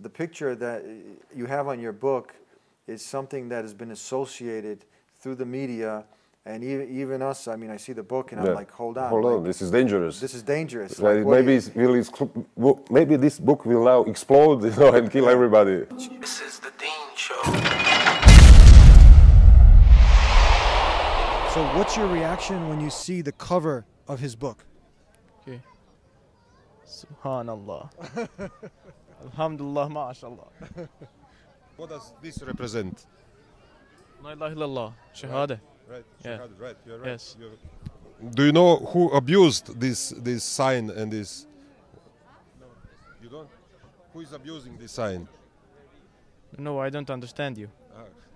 the picture that you have on your book is something that has been associated through the media, and even us. I mean, I see the book and I'm like, hold on. Hold on, this is dangerous. This is dangerous. Right? Like, maybe this book will now explode, you know, and kill everybody. This is the Dean Show. So what's your reaction when you see the cover of his book? Okay. Subhanallah. Alhamdulillah, mashallah. What does this represent? La ilaha illallah. Shahada. Right, Yeah. right, you're right. Yes. Do you know who abused this sign and this? No. You don't? Who is abusing this sign? No, I don't understand you.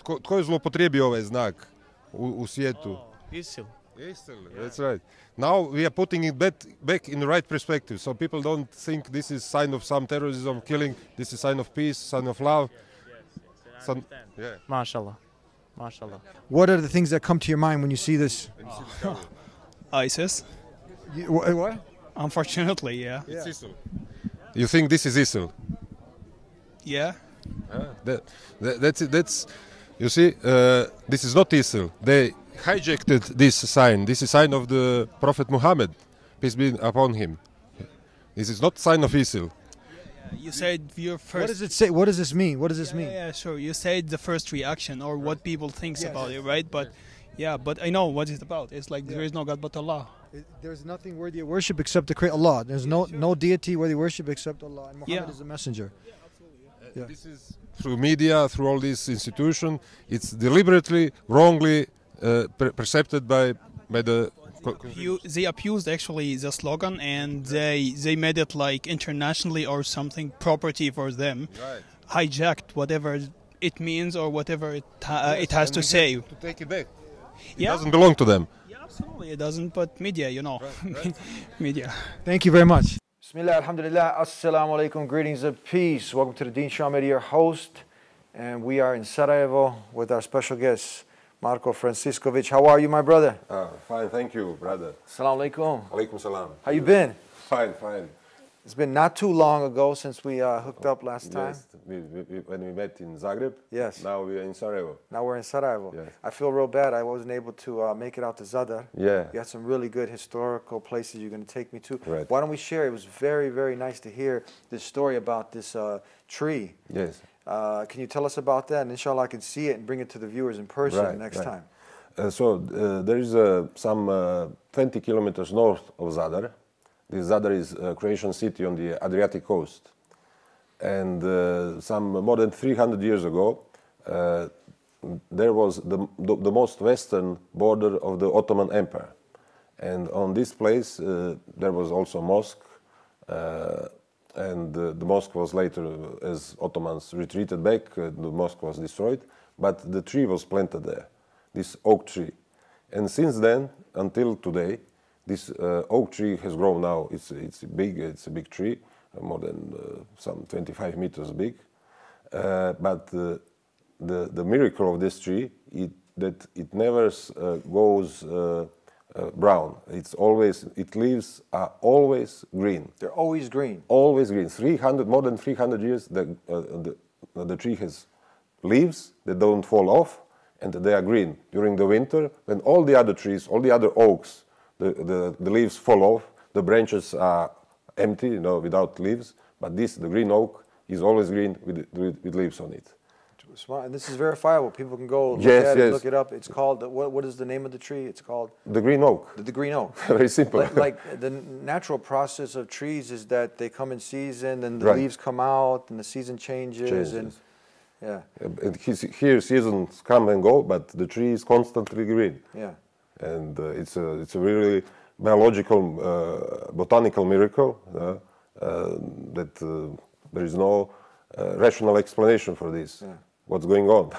Tko je zloupotrijebio ovaj znak u svijetu? ISIL. ISIL, that's right. Now we are putting it back in the right perspective, so people don't think this is sign of some terrorism, killing. This is sign of peace, sign of love. Yeah. MashaAllah. MashaAllah. What are the things that come to your mind when you see this? ISIS. What? Unfortunately, yeah. It's ISIL. You think this is ISIL? Yeah. That's it. That's, you see, this is not ISIL. They hijacked this sign. This is sign of the Prophet Muhammad, peace be upon him. This is not sign of ISIL. You said your first. What does it say? What does this mean? What does this mean? Yeah, sure. You said the first reaction or what people thinks about it, right? But yeah, but I know what it's about. It's like there is no God but Allah. There's nothing worthy of worship except the creator Allah. There's no deity worthy of worship except Allah. And Muhammad is the messenger. Yeah. This is through media, through all these institutions. It's deliberately, wrongly perceived by the. They abused actually the slogan and they made it like internationally or something property for them. Right. Hijacked whatever it means or whatever it has to say. To take it back. It doesn't belong to them. Yeah, absolutely it doesn't. But media, you know, right. Media. Thank you very much. Bismillah, alhamdulillah, assalamu alaikum, greetings of peace. Welcome to the Dean Show. I'm your host, and we are in Sarajevo with our special guest, Marko Franciskovic. How are you, my brother? Fine, thank you, brother. Assalamu alaikum. Alaikum salam. How you been? Fine, fine. It's been not too long ago since we hooked up last time. Yes, when we met in Zagreb. Yes. Now we are in Sarajevo. Now we're in Sarajevo. Yes. I feel real bad. I wasn't able to make it out to Zadar. Yeah. You got some really good historical places you're going to take me to. Right. Why don't we share? It was very, very nice to hear this story about this tree. Yes. Can you tell us about that? And inshallah, I can see it and bring it to the viewers in person next time. So there is some 20 kilometers north of Zadar. This Zadar is a Croatian city on the Adriatic coast. And some more than 300 years ago, there was the most western border of the Ottoman Empire. And on this place, there was also a mosque. And the mosque was later, as Ottomans retreated back, the mosque was destroyed. But the tree was planted there, this oak tree. And since then, until today, this oak tree has grown now. It's big. It's a big tree, more than some 25 meters big. But the miracle of this tree is that it never goes brown. Its leaves are always green. They're always green. Always green. More than 300 years. The tree has leaves that don't fall off, and they are green during the winter. When all the other trees, all the other oaks, the leaves fall off, the branches are empty, you know, without leaves. But the green oak, is always green with leaves on it. And this is verifiable. People can go look at it, look it up. It's called, what is the name of the tree? It's called? The green oak. The green oak. Very simple. Like the natural process of trees is that they come in season and the leaves come out and the season changes. And yeah. And here seasons come and go, but the tree is constantly green. Yeah. And it's a really biological, botanical miracle that there is no rational explanation for this. Yeah. What's going on?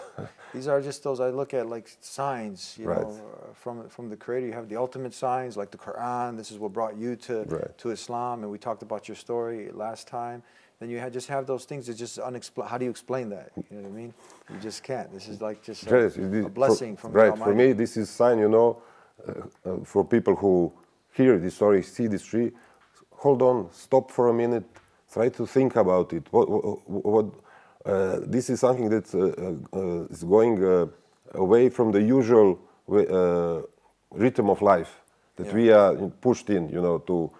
These are just those I look at like signs, you know, from the Creator. You have the ultimate signs like the Qur'an. This is what brought you to Islam, and we talked about your story last time. Then you just have those things that just unexplained. How do you explain that? You know what I mean? You just can't. This is like just a blessing from the Almighty. For me, this is sign, you know, for people who hear this story, see this tree. Hold on, stop for a minute, try to think about it. This is something that is going away from the usual rhythm of life that we are pushed in, you know, to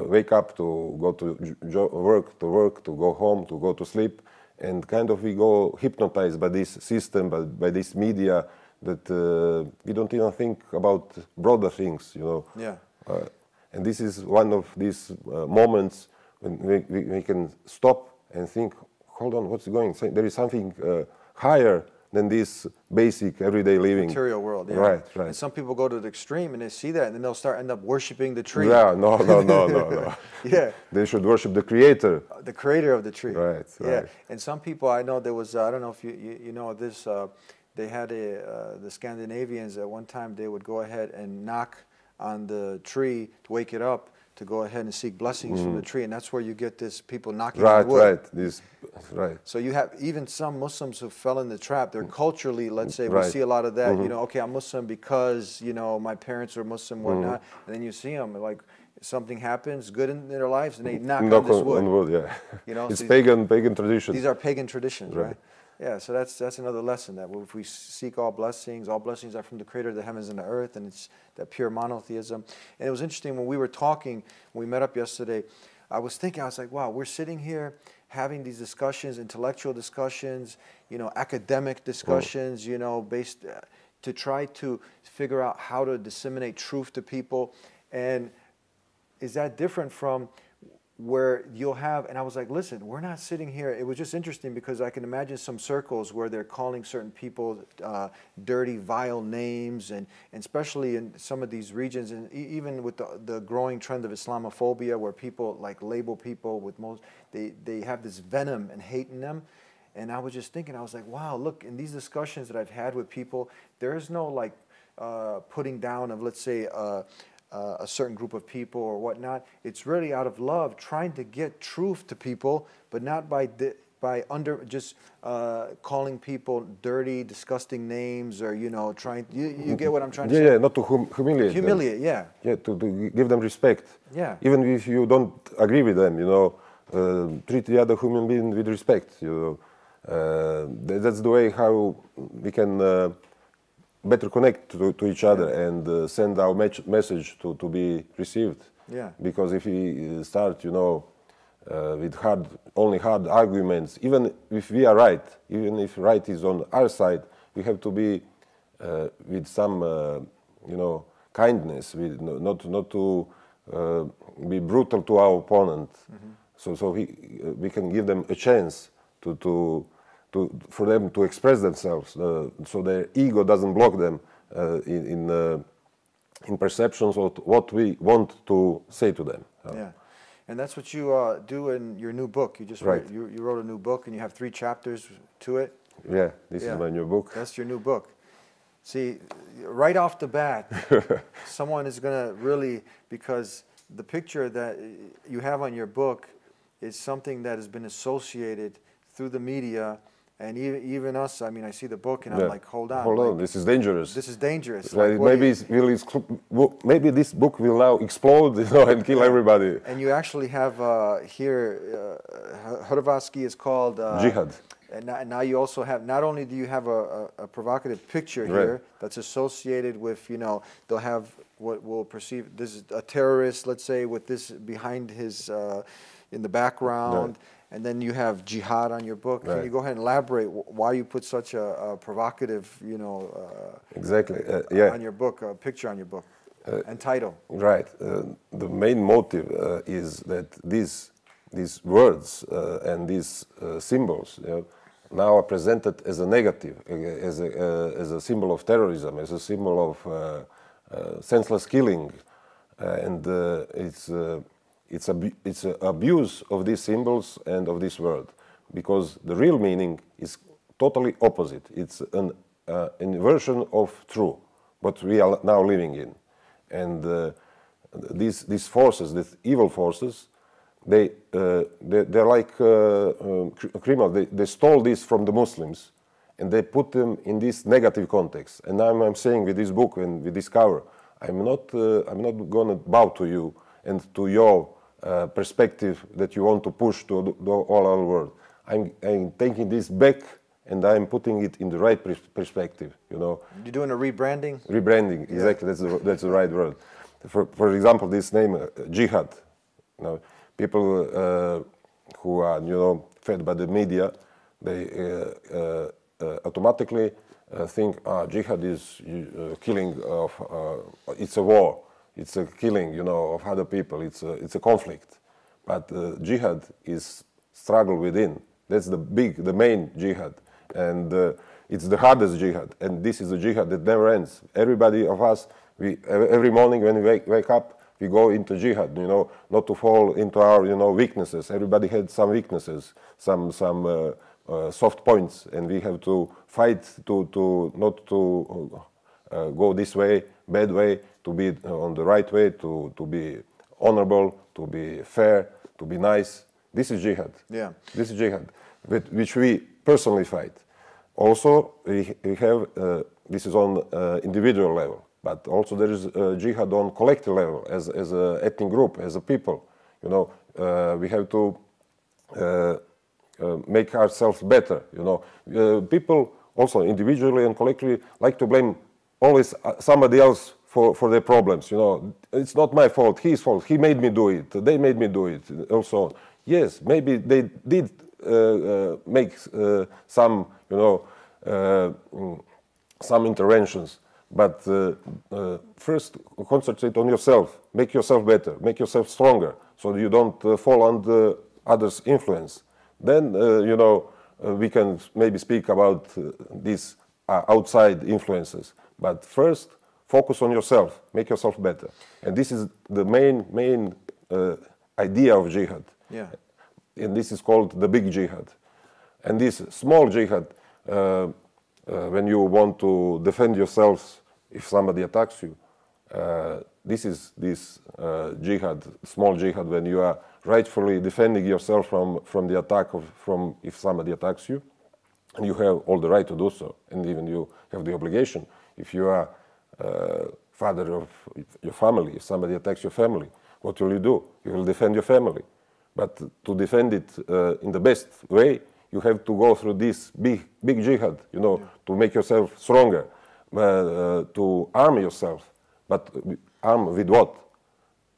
wake up, to go to work, to go home, to go to sleep, and kind of we go hypnotized by this system, by this media, that we don't even think about broader things, you know. Yeah. And this is one of these moments when we can stop and think, hold on, what's going on? There is something higher than this basic everyday living. Material world, yeah. Right, right. And some people go to the extreme and they see that and then they'll end up worshiping the tree. Yeah, no. Yeah. They should worship the creator. The creator of the tree. Right, Yeah. right. And some people, I know there was, I don't know if you know this, they had the Scandinavians at one time, they would go ahead and knock on the tree to wake it up, to go ahead and seek blessings from the tree, and that's where you get this people knocking on wood. Right. So you have even some Muslims who fell in the trap. They're culturally, let's say, we see a lot of that. You know, okay, I'm Muslim because, you know, my parents are Muslim, whatnot. And then you see them like something happens good in their lives, and they knock on this wood. On wood, yeah. You know, it's so pagan tradition. These are pagan traditions, right? Yeah, so that's another lesson, that if we seek all blessings are from the creator of the heavens and the earth, and it's that pure monotheism. And it was interesting when we were talking, when we met up yesterday, I was like, wow, we're sitting here having these discussions, intellectual discussions, you know, academic discussions, you know, based to try to figure out how to disseminate truth to people. And is that different from where you'll have, and I was like, listen, we're not sitting here. It was just interesting because I can imagine some circles where they're calling certain people dirty, vile names, and especially in some of these regions, and even with the growing trend of Islamophobia, where people like label people with they have this venom and hate in them. And I was just thinking, I was like, wow, look, in these discussions that I've had with people, there is no like putting down of, let's say, a certain group of people or whatnot. It's really out of love, trying to get truth to people, but not by just calling people dirty, disgusting names, or, you know, trying. You get what I'm trying to say? Yeah, not to humiliate. Humiliate, them. Yeah, to give them respect. Yeah. Even if you don't agree with them, you know, treat the other human being with respect. You know, that's the way how we can better connect to each other and send our message to be received. Yeah. Because if we start, you know, with only hard arguments, even if we are right, even if right is on our side, we have to be with some, you know, kindness, not to be brutal to our opponent. So we can give them a chance for them to express themselves, so their ego doesn't block them in perceptions of what we want to say to them. Yeah, and that's what you do in your new book. You just wrote, you wrote a new book, and you have 3 chapters to it. Yeah, this is my new book. That's your new book. See, right off the bat, someone is going to really, because the picture that you have on your book is something that has been associated through the media. And even us, I mean, I see the book and I'm like, hold on. Hold on, this is dangerous. This is dangerous. Like, maybe this book will now explode, you know, and kill everybody. And you actually have here, Hrvatski is called... Jihad. And now you also have, not only do you have a provocative picture here that's associated with, you know, they'll have what we'll perceive, this is a terrorist, let's say, with this behind his, in the background. And then you have jihad on your book. Can you go ahead and elaborate why you put such a provocative, you know, on your book, picture on your book, and title? Right. The main motive is that these words and these symbols, you know, now are presented as a negative, as a symbol of terrorism, as a symbol of senseless killing, and it's abuse of these symbols and of this word, because the real meaning is totally opposite. It's an inversion of true, what we are now living in. And these forces, these evil forces, they're like criminals. They stole this from the Muslims, and they put them in this negative context. And I'm saying with this book and with this cover, I'm not going to bow to you and to your perspective that you want to push to the all our world. I'm taking this back and I'm putting it in the right perspective, you know. You're doing a rebranding? Rebranding, exactly, that's the right word. For example, this name, jihad. You know, people who are, you know, fed by the media, they automatically think jihad is killing of, it's a war, it's a killing, you know, of other people, it's a conflict. But jihad is struggle within. That's the main jihad. And it's the hardest jihad, and this is a jihad that never ends. Everybody of us, every morning when we wake up, we go into jihad, you know, not to fall into our, you know, weaknesses. Everybody had some weaknesses, some soft points, and we have to fight to not to go this way, bad way, to be on the right way, to be honorable, to be fair, to be nice. This is jihad. Yeah. This is jihad, which we personally fight. Also, we have, this is on individual level, but also there is jihad on collective level, as an ethnic group, as a people. You know, we have to make ourselves better, you know. People also individually and collectively like to blame always somebody else for their problems, you know. It's not my fault, his fault, he made me do it, they made me do it, and so on. Yes, maybe they did make some, you know, some interventions, but first concentrate on yourself, make yourself better, make yourself stronger, so you don't fall under others' influence. Then, you know, we can maybe speak about these outside influences, but first focus on yourself, make yourself better. And this is the main idea of jihad. Yeah. And this is called the big jihad. And this small jihad, when you want to defend yourselves if somebody attacks you, this is this jihad, small jihad, when you are rightfully defending yourself from the attack from if somebody attacks you, and you have all the right to do so, and even you have the obligation. If you are father of your family, if somebody attacks your family, what will you do? You will defend your family. But to defend it in the best way, you have to go through this big jihad, you know, to make yourself stronger, to arm yourself. But arm with what?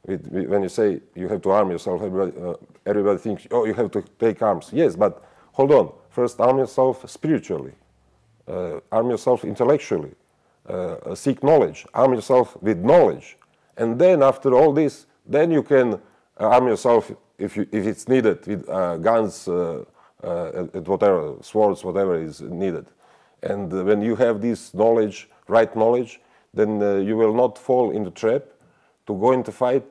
When you say you have to arm yourself, everybody thinks, oh, you have to take arms. Yes, but hold on. First, arm yourself spiritually, arm yourself intellectually, seek knowledge, arm yourself with knowledge. And then after all this, then you can arm yourself if it's needed with guns, whatever, swords, whatever is needed. And when you have this knowledge, right knowledge, then you will not fall in the trap to go into fight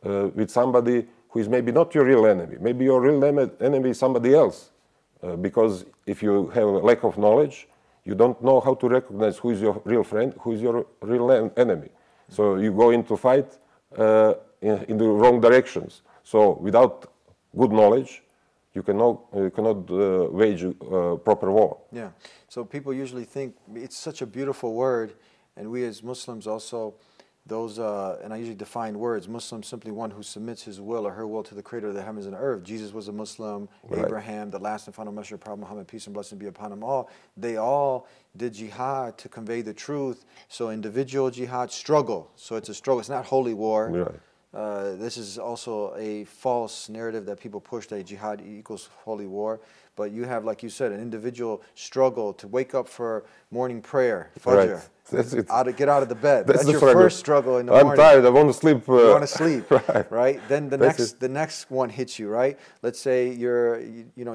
with somebody who is maybe not your real enemy. Maybe your real enemy is somebody else. Because if you have a lack of knowledge, you don't know how to recognize who is your real friend, who is your real enemy. So you go into fight in the wrong directions. So without good knowledge, you cannot wage proper war. Yeah. So people usually think it's such a beautiful word, and we as Muslims also, those, and I usually define words, Muslim simply one who submits his will or her will to the creator of the heavens and earth. Jesus was a Muslim, right. Abraham, the last and final messenger of Prophet Muhammad, peace and blessing be upon them all. They all did jihad to convey the truth. So individual jihad, struggle. So it's a struggle. It's not holy war. Right. This is also a false narrative that people push that jihad equals holy war. But you have, like you said, an individual struggle to wake up for morning prayer, fajr. Right. That's it. Get out of the bed. That's your first struggle in the morning. I'm tired. I want to sleep. You want to sleep, right? Then the next one hits you, right? Let's say you're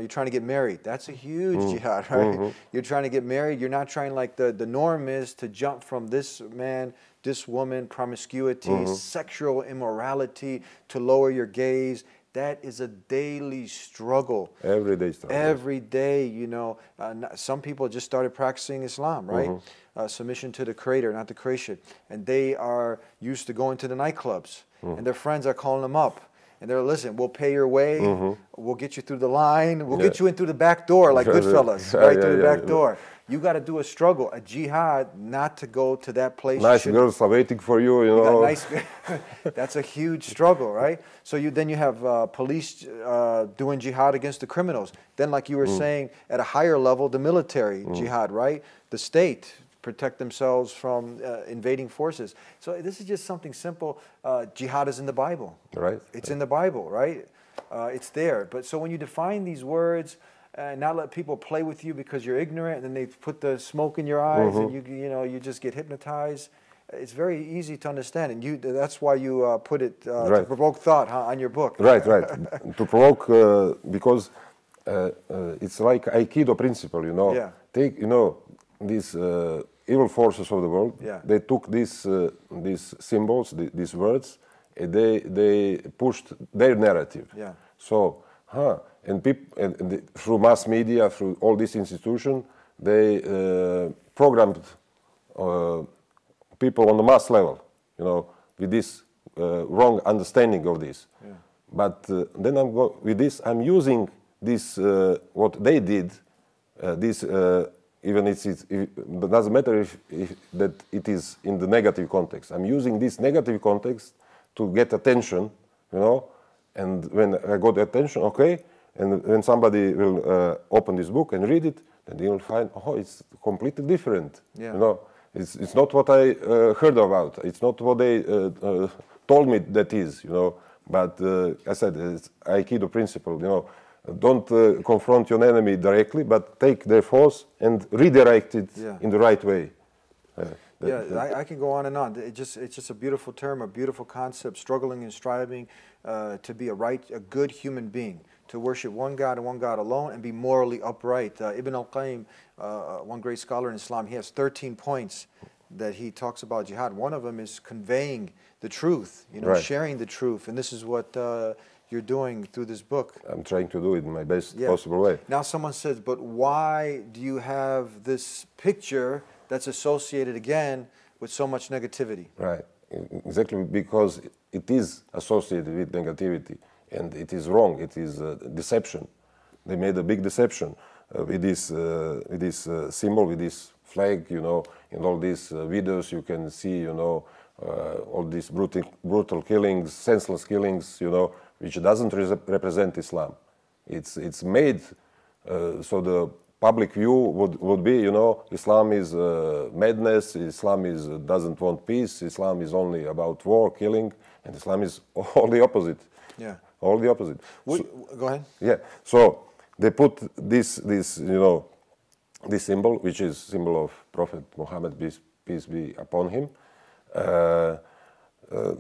trying to get married. That's a huge jihad, right? You're trying to get married. You're not trying, like the norm is to jump from this man, this woman, promiscuity, sexual immorality, to lower your gaze. That is a daily struggle. Everyday struggle. Every day, you know. Some people just started practicing Islam, right? Submission to the Creator, not the creation. And they are used to going to the nightclubs. And their friends are calling them up. and they're, listen, we'll pay your way, we'll get you through the line, we'll get you in through the back door, like Goodfellas, right through the back door. You got to do a struggle, a jihad, not to go to that place. Nice girls are waiting for you, you know. Nice, that's a huge struggle, right? So then you have police doing jihad against the criminals. Then, like you were saying, at a higher level, the military jihad, right? The state protect themselves from invading forces. So this is just something simple. Jihad is in the Bible. Right. It's in the Bible, right? It's there. But so when you define these words, and not let people play with you because you're ignorant, and then they put the smoke in your eyes, and you just get hypnotized. It's very easy to understand, and that's why you put it to provoke thought on your book. Right, right. To provoke, because it's like Aikido principle, you know. Yeah. Take, you know, these evil forces of the world. Yeah. They took these symbols, these words, and they pushed their narrative. Yeah. So, and through mass media, through all these institutions, they programmed people on the mass level, you know, with this wrong understanding of this. Yeah. But then with this, I'm using this, what they did, even it doesn't matter if that it is in the negative context. I'm using this negative context to get attention, you know, and when I got attention, okay, and when somebody will open this book and read it, then they will find, oh, it's completely different. Yeah. You know, it's not what I heard about. It's not what they told me that is. You know, but I said it's Aikido principle. You know, don't confront your enemy directly, but take their force and redirect it in the right way. I can go on and on. It's just a beautiful term, a beautiful concept, struggling and striving to be a good human being, to worship one God and one God alone and be morally upright. Ibn al-Qayyim, one great scholar in Islam, he has 13 points that he talks about jihad. One of them is conveying the truth, you know, sharing the truth. And this is what you're doing through this book. I'm trying to do it in my best possible way. Now someone says, but why do you have this picture that's associated again with so much negativity? Right, exactly, because it is associated with negativity, and it is wrong. It is deception. They made a big deception with this symbol, with this flag. You know, in all these videos, you can see, you know, all these brutal killings, senseless killings. You know, which doesn't represent Islam. It's made so the public view would be, you know, Islam is madness, Islam doesn't want peace, Islam is only about war, killing, and Islam is all the opposite. Yeah. All the opposite. Go ahead. Yeah. So they put this you know, this symbol, which is symbol of Prophet Muhammad, peace be upon him.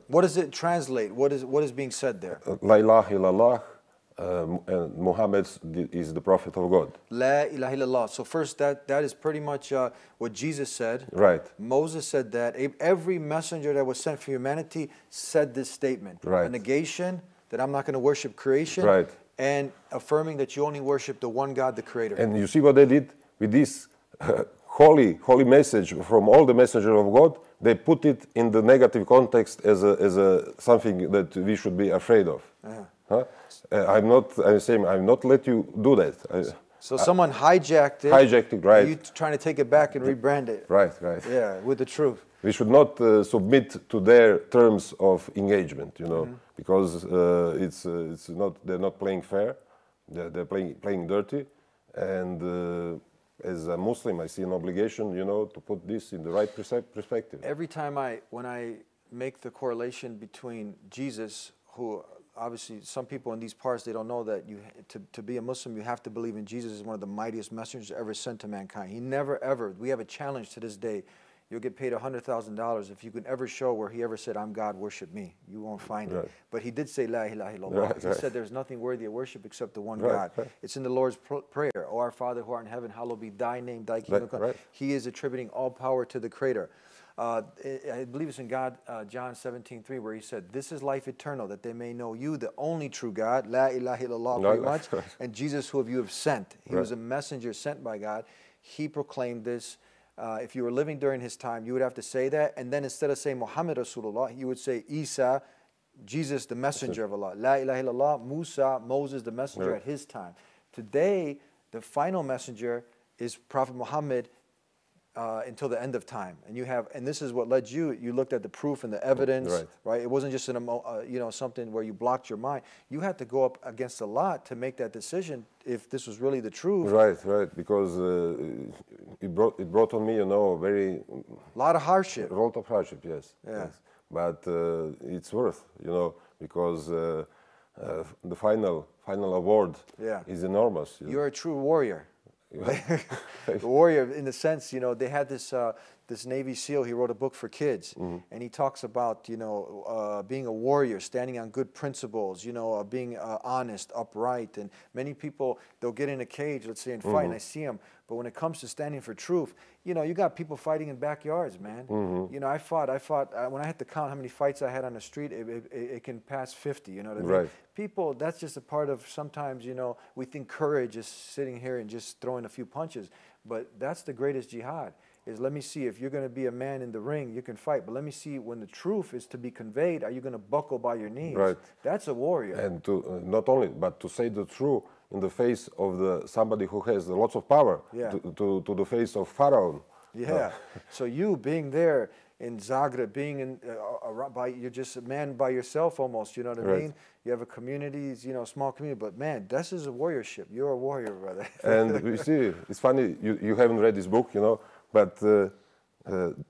What does it translate? What is being said there? La ilaha illallah. And Muhammad is the prophet of God. La ilaha illallah. So first, that is pretty much what Jesus said. Right. Moses said that. Every messenger that was sent for humanity said this statement. Right. A negation that I'm not going to worship creation. Right. And affirming that you only worship the one God, the Creator. And you see what they did with this holy message from all the messengers of God. They put it in the negative context as something that we should be afraid of. Yeah. Huh? I'm saying I'm not let you do that. So someone hijacked it. Hijacked it, right. You trying to take it back and rebrand it. Right, right. Yeah, with the truth. We should not submit to their terms of engagement, you know, because it's not, they're not playing fair. They're playing dirty. And as a Muslim, I see an obligation, you know, to put this in the right perspective. Every time when I make the correlation between Jesus, who obviously some people in these parts, they don't know that to be a Muslim, you have to believe in Jesus as one of the mightiest messengers ever sent to mankind. He never ever, we have a challenge to this day. You'll get paid $100,000 if you can ever show where he ever said, I'm God, worship me. You won't find it. But he did say, La ilaha illallah. He said there's nothing worthy of worship except the one God. It's in the Lord's Prayer. O our Father who art in heaven, hallowed be thy name, thy kingdom come. He is attributing all power to the Creator. I believe it's in John 17:3, where he said, this is life eternal, that they may know you, the only true God, La ilaha illallah, pretty much, and Jesus who you have sent. He was a messenger sent by God. He proclaimed this. If you were living during his time, you would have to say that, and then instead of saying Muhammad Rasulullah, you would say Isa Jesus, the messenger of Allah. La ilaha illallah, Musa, Moses, the messenger at his time. Today, the final messenger is Prophet Muhammad until the end of time. And you have, and this is what led you. You looked at the proof and the evidence, right? It wasn't just something where you blocked your mind. You had to go up against a lot to make that decision if this was really the truth. Right. Because it brought on me, a lot of hardship. A lot of hardship, yes. Yeah. Yes. But it's worth, because the final award is enormous. You're a true warrior. The warrior, in the sense, they had this Navy SEAL. He wrote a book for kids, and he talks about being a warrior, standing on good principles, being honest, upright. And many people, they'll get in a cage, let's say, and fight, and I see them. But when it comes to standing for truth, you got people fighting in backyards, man. I fought. When I had to count how many fights I had on the street, it can pass 50. You know what I mean? People, that's just a part of sometimes. We think courage is sitting here and just throwing a few punches, but that's the greatest jihad. Is let me see, if you're going to be a man in the ring, you can fight. But let me see, when the truth is to be conveyed, are you going to buckle by your knees? Right. That's a warrior. And to not only, but to say the truth in the face of somebody who has lots of power, to the face of Pharaoh. Yeah. So you being there in Zagreb, being you're just a man by yourself almost, you know what I mean? You have a community, small community, but man, this is a warriorship. You're a warrior, brother. And you see, it's funny, you haven't read this book, but the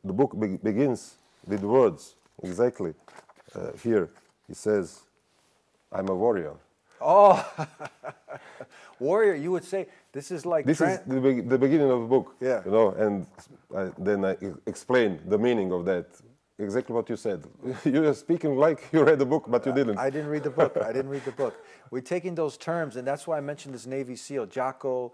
book begins with words, exactly. Here, it says, I'm a warrior. Oh, warrior, you would say, this is like... This is the beginning of the book, yeah. And then I explain the meaning of that, exactly what you said. You are speaking like you read the book, but you didn't. I didn't read the book, I didn't read the book. We're taking those terms, and that's why I mentioned this Navy SEAL, Jocko.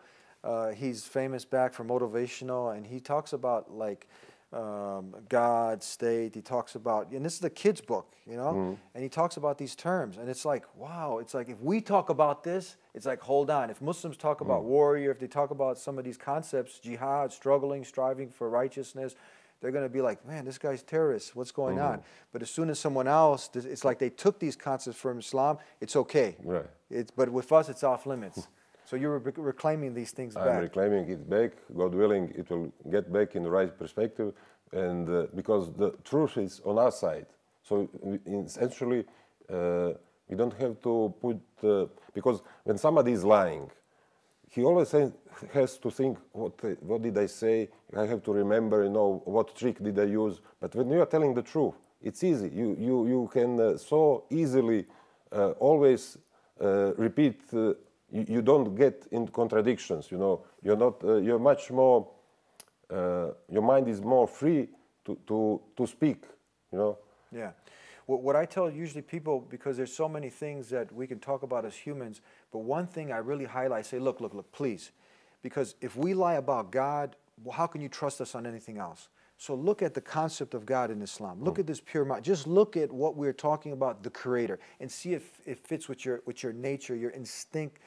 He's famous back for motivational, and he talks about like God, state. He talks about, and this is the kid's book, and he talks about these terms, and it's like, wow, it's like if we talk about this, it's like, hold on. If Muslims talk about warrior, if they talk about some of these concepts, jihad, struggling, striving for righteousness, they're going to be like, man, this guy's terrorist. What's going on? But as soon as someone else, it's like they took these concepts from Islam, it's okay. Right. But with us, it's off limits. So you're reclaiming these things back. I'm reclaiming it back. God willing, it will get back in the right perspective. And because the truth is on our side. So essentially, we don't have to put... because when somebody is lying, he always has to think, what did I say? I have to remember, what trick did I use? But when you are telling the truth, it's easy. You can so easily always repeat... You don't get in contradictions, You're not. You're much more. Your mind is more free to speak, Yeah. What I tell usually people, because there's so many things that we can talk about as humans, but one thing I really highlight, I say, look, please, because if we lie about God, well, how can you trust us on anything else? So look at the concept of God in Islam. Look at this pure mind. Just look at what we're talking about, the Creator, and see if it fits with your nature, your instinct,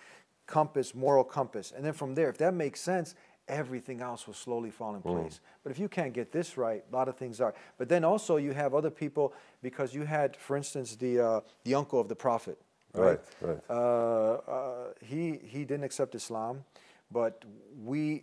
compass, moral compass. And then from there, if that makes sense, everything else will slowly fall in place. But if you can't get this right, a lot of things are. But then also you have other people, because you had, for instance, the uncle of the Prophet. Right. He didn't accept Islam, but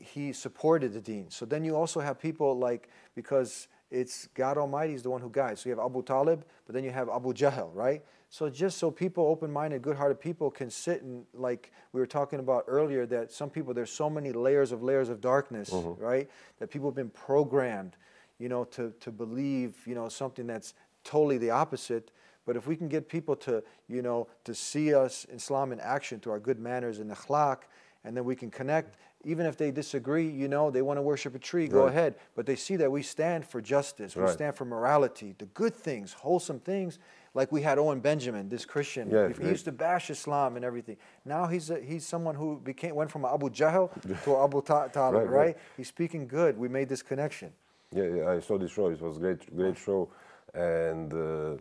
he supported the deen. So then you also have people like, because it's God Almighty is the one who guides. So you have Abu Talib, but then you have Abu Jahl, right? So just so people, open-minded, good-hearted people can sit and, like we were talking about earlier, that some people, there's so many layers of darkness, right? That people have been programmed, to believe, something that's totally the opposite. But if we can get people to, to see us, Islam in action through our good manners and akhlaq, and then we can connect, even if they disagree, they want to worship a tree, go ahead. But they see that we stand for justice, we stand for morality, the good things, wholesome things. Like we had Owen Benjamin, this Christian. He used to bash Islam and everything. Now he's someone who went from Abu Jahl to Abu Talib, right? He's speaking good. We made this connection. Yeah, I saw this show. It was a great show. And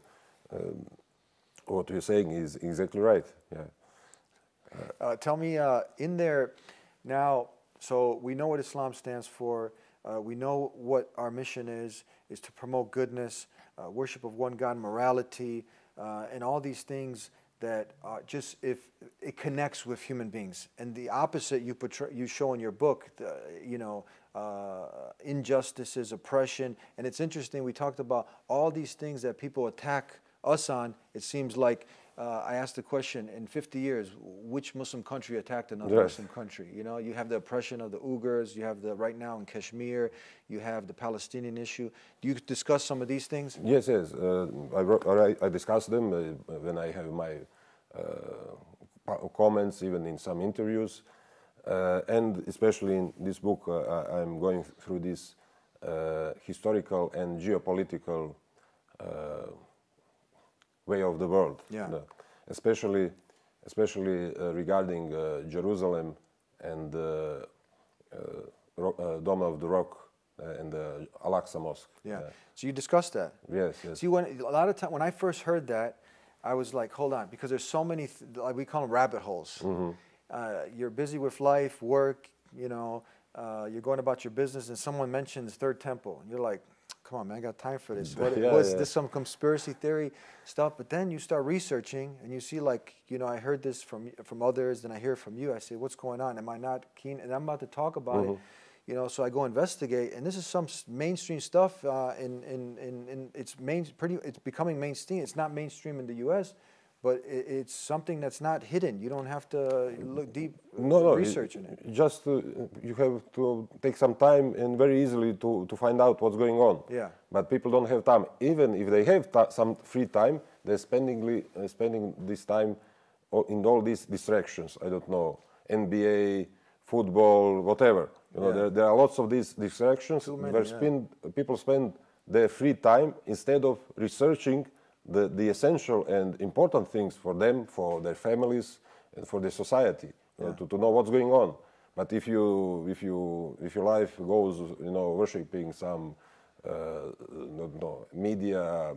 what you're saying is exactly right. Yeah. Tell me, in there now, so we know what Islam stands for. We know what our mission is to promote goodness, worship of one God, morality, and all these things that just if it connects with human beings. And the opposite you portray, you show in your book, injustices, oppression. And it's interesting, we talked about all these things that people attack us on. It seems like I asked the question, in 50 years, which Muslim country attacked another Muslim country? You know, you have the oppression of the Uyghurs, you have right now in Kashmir, you have the Palestinian issue. Do you discuss some of these things? Yes, yes. I discuss them when I have my comments, even in some interviews. And especially in this book, I'm going through this historical and geopolitical way of the world, especially regarding Jerusalem and Dome of the Rock and the Al-Aqsa Mosque. So you discussed that. Yes, yes. See, a lot of time when I first heard that, I was like, hold on, because there's so many, like we call them rabbit holes. You're busy with life, work, you're going about your business, and someone mentions Third Temple, and you're like, come on, man, I got time for this. Was this some conspiracy theory stuff? But then you start researching, and you see, like, I heard this from others, then I hear it from you. I say, what's going on? Am I not keen? And I'm about to talk about it. So I go investigate, and this is some mainstream stuff. It's becoming mainstream. It's not mainstream in the U.S., but it's something that's not hidden. You don't have to look deep research in it. Just you have to take some time and very easily to find out what's going on. Yeah. But people don't have time. Even if they have some free time, they're spending this time in all these distractions. I don't know, NBA, football, whatever. There are lots of these distractions where people spend their free time instead of researching the essential and important things for them, for their families, and for the society, to know what's going on. But if your life goes, worshiping some media,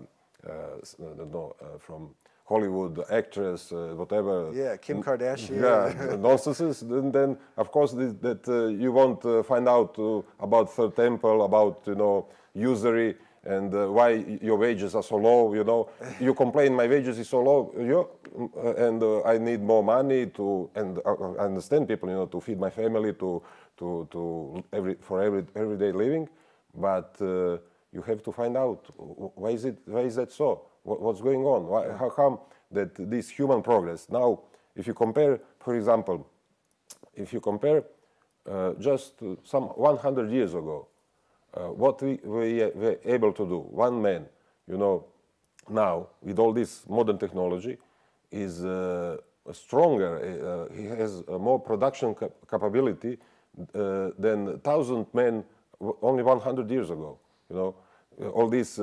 from Hollywood actress, whatever. Yeah, Kim Kardashian. Nonsense. Then of course that you won't find out about Third Temple, about usury, and why your wages are so low. You complain my wages is so low, and I need more money and I understand people, to feed my family, for everyday living, but you have to find out why is that so? What's going on? How come that this human progress? Now, if you compare, for example, just some 100 years ago, what we were able to do, one man, now with all this modern technology, is stronger. He has more production capability than 1,000 men only 100 years ago. All this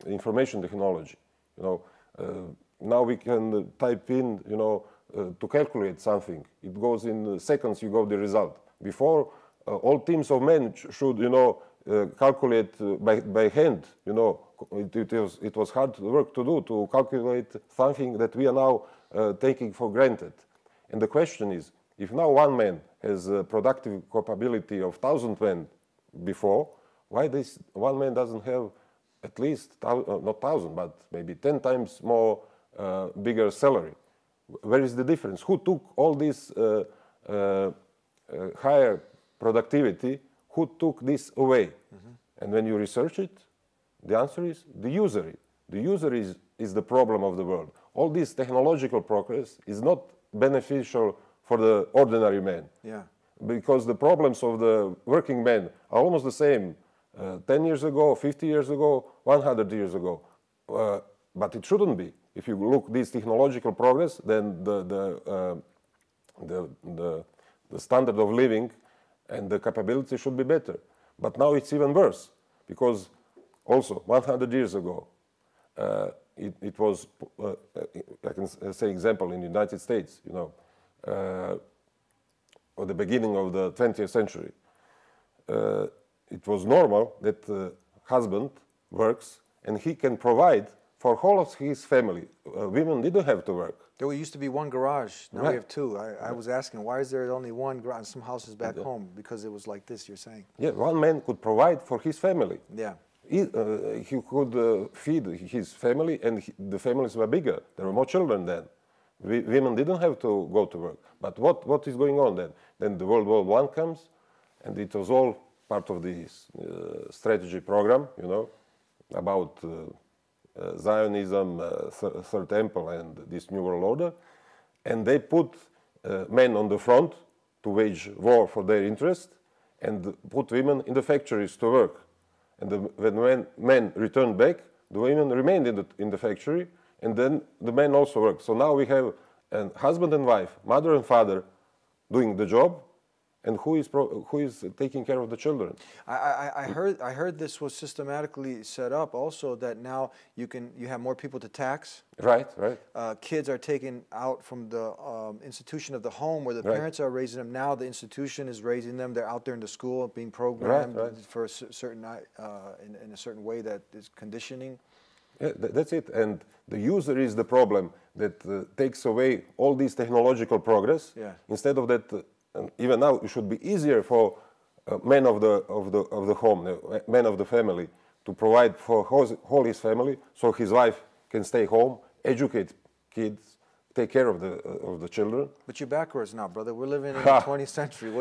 information technology. Now we can type in, to calculate something. It goes in seconds. You got the result. Before, all teams of men should, calculate by hand. It was hard work to do, to calculate something that we are now taking for granted. And the question is, if now one man has a productive capability of 1,000 men before, why this one man doesn't have at least, not 1,000, but maybe 10 times more bigger salary? Where is the difference? Who took all this higher productivity? Who took this away? And when you research it, the answer is the usury. The usury is the problem of the world. All this technological progress is not beneficial for the ordinary man. Because the problems of the working man are almost the same 10 years ago, 50 years ago, 100 years ago. But it shouldn't be. If you look this technological progress, then the standard of living and the capability should be better. But now it's even worse, because also 100 years ago, it was, I can say example, in the United States, or the beginning of the 20th century, it was normal that husband works and he can provide for all of his family. Women didn't have to work. There used to be one garage. Now we have two. I was asking, why is there only one garage in some houses back home? Because it was like this, you're saying. Yeah, one man could provide for his family. Yeah. he could feed his family, and the families were bigger. There were more children then. Women didn't have to go to work. But what is going on then? Then the World War I comes, and it was all part of this strategy program, you know, about Zionism, Third Temple, and this New World Order. And they put men on the front to wage war for their interest, and put women in the factories to work. And when men returned back, the women remained in the factory, and then the men also worked. So now we have a husband and wife, mother and father, doing the job, and who is taking care of the children? I heard this was systematically set up also, that now you have more people to tax. Right, right. Kids are taken out from the institution of the home where the parents are raising them. Now the institution is raising them. They're out there in the school being programmed for a certain in a certain way that is conditioning. Yeah, that's it. And the user is the problem that takes away all this technological progress. Yeah. Instead of that. Even now, it should be easier for men of the home, men of the family, to provide for whole his family, so his wife can stay home, educate kids, take care of the children. But you're backwards now, brother. We're living in the 20th century.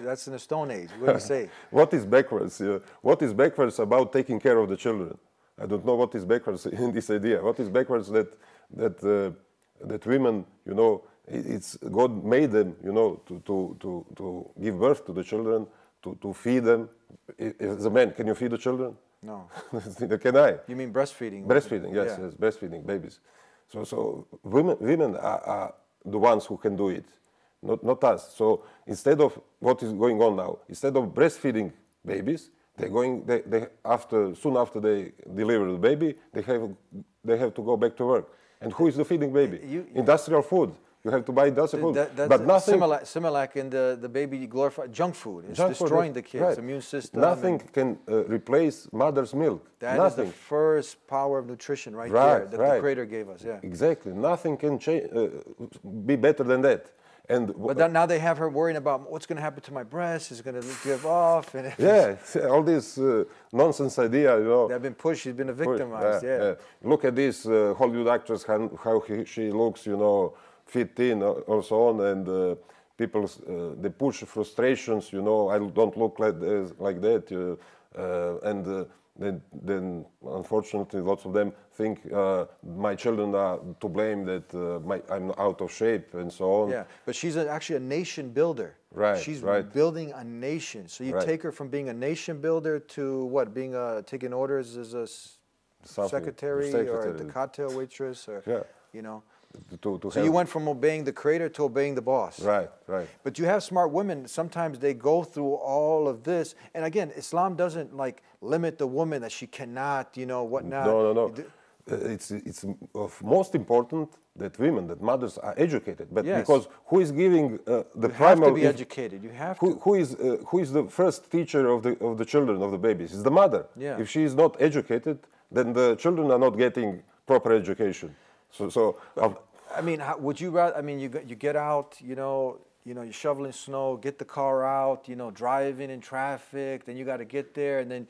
That's in the Stone Age. What do you say? What is backwards? What is backwards about taking care of the children? I don't know what is backwards in this idea. What is backwards that women, you know, it's God made them, you know, to give birth to the children, to feed them. As a man, can you feed the children? No. Neither can I. You mean breastfeeding? Breastfeeding, yes, yes, breastfeeding babies. So women are the ones who can do it, not us. So instead of what is going on now, instead of breastfeeding babies, soon after they deliver the baby, they have to go back to work. And who is the feeding baby? Industrial food. You have to buy industrial food. But nothing. Similac in the baby glorified junk food. It's destroying the kids' immune system. Nothing can replace mother's milk. That is the first power of nutrition there that the Creator gave us. Yeah. Exactly. Nothing can be better than that. But now they have her worrying about what's going to happen to my breast. Is it going to give off? And yeah, all this nonsense idea, you know. They've been pushed. She's been victimized. Yeah. Look at this Hollywood actress, how she looks, you know, fit in or so on, and people they push frustrations, you know. I don't look like that, and then unfortunately lots of them think my children are to blame, that I'm out of shape and so on. Yeah, but she's actually a nation builder. Right. She's building a nation. So you take her from being a nation builder to what? Being taking orders as a secretary or at the cocktail waitress, or you know. So you went from obeying the Creator to obeying the boss. Right, right. But you have smart women. Sometimes they go through all of this. And again, Islam doesn't like limit the woman that she cannot, you know, whatnot. No. It's of most important that women, that mothers are educated. But because who is giving the primary? You have to be educated. You have to. Who is the first teacher of the children, of the babies? It's the mother. Yeah. If she is not educated, then the children are not getting proper education. I mean, would you rather? I mean, you get out, you're shoveling snow, get the car out, driving in traffic. Then you got to get there, and then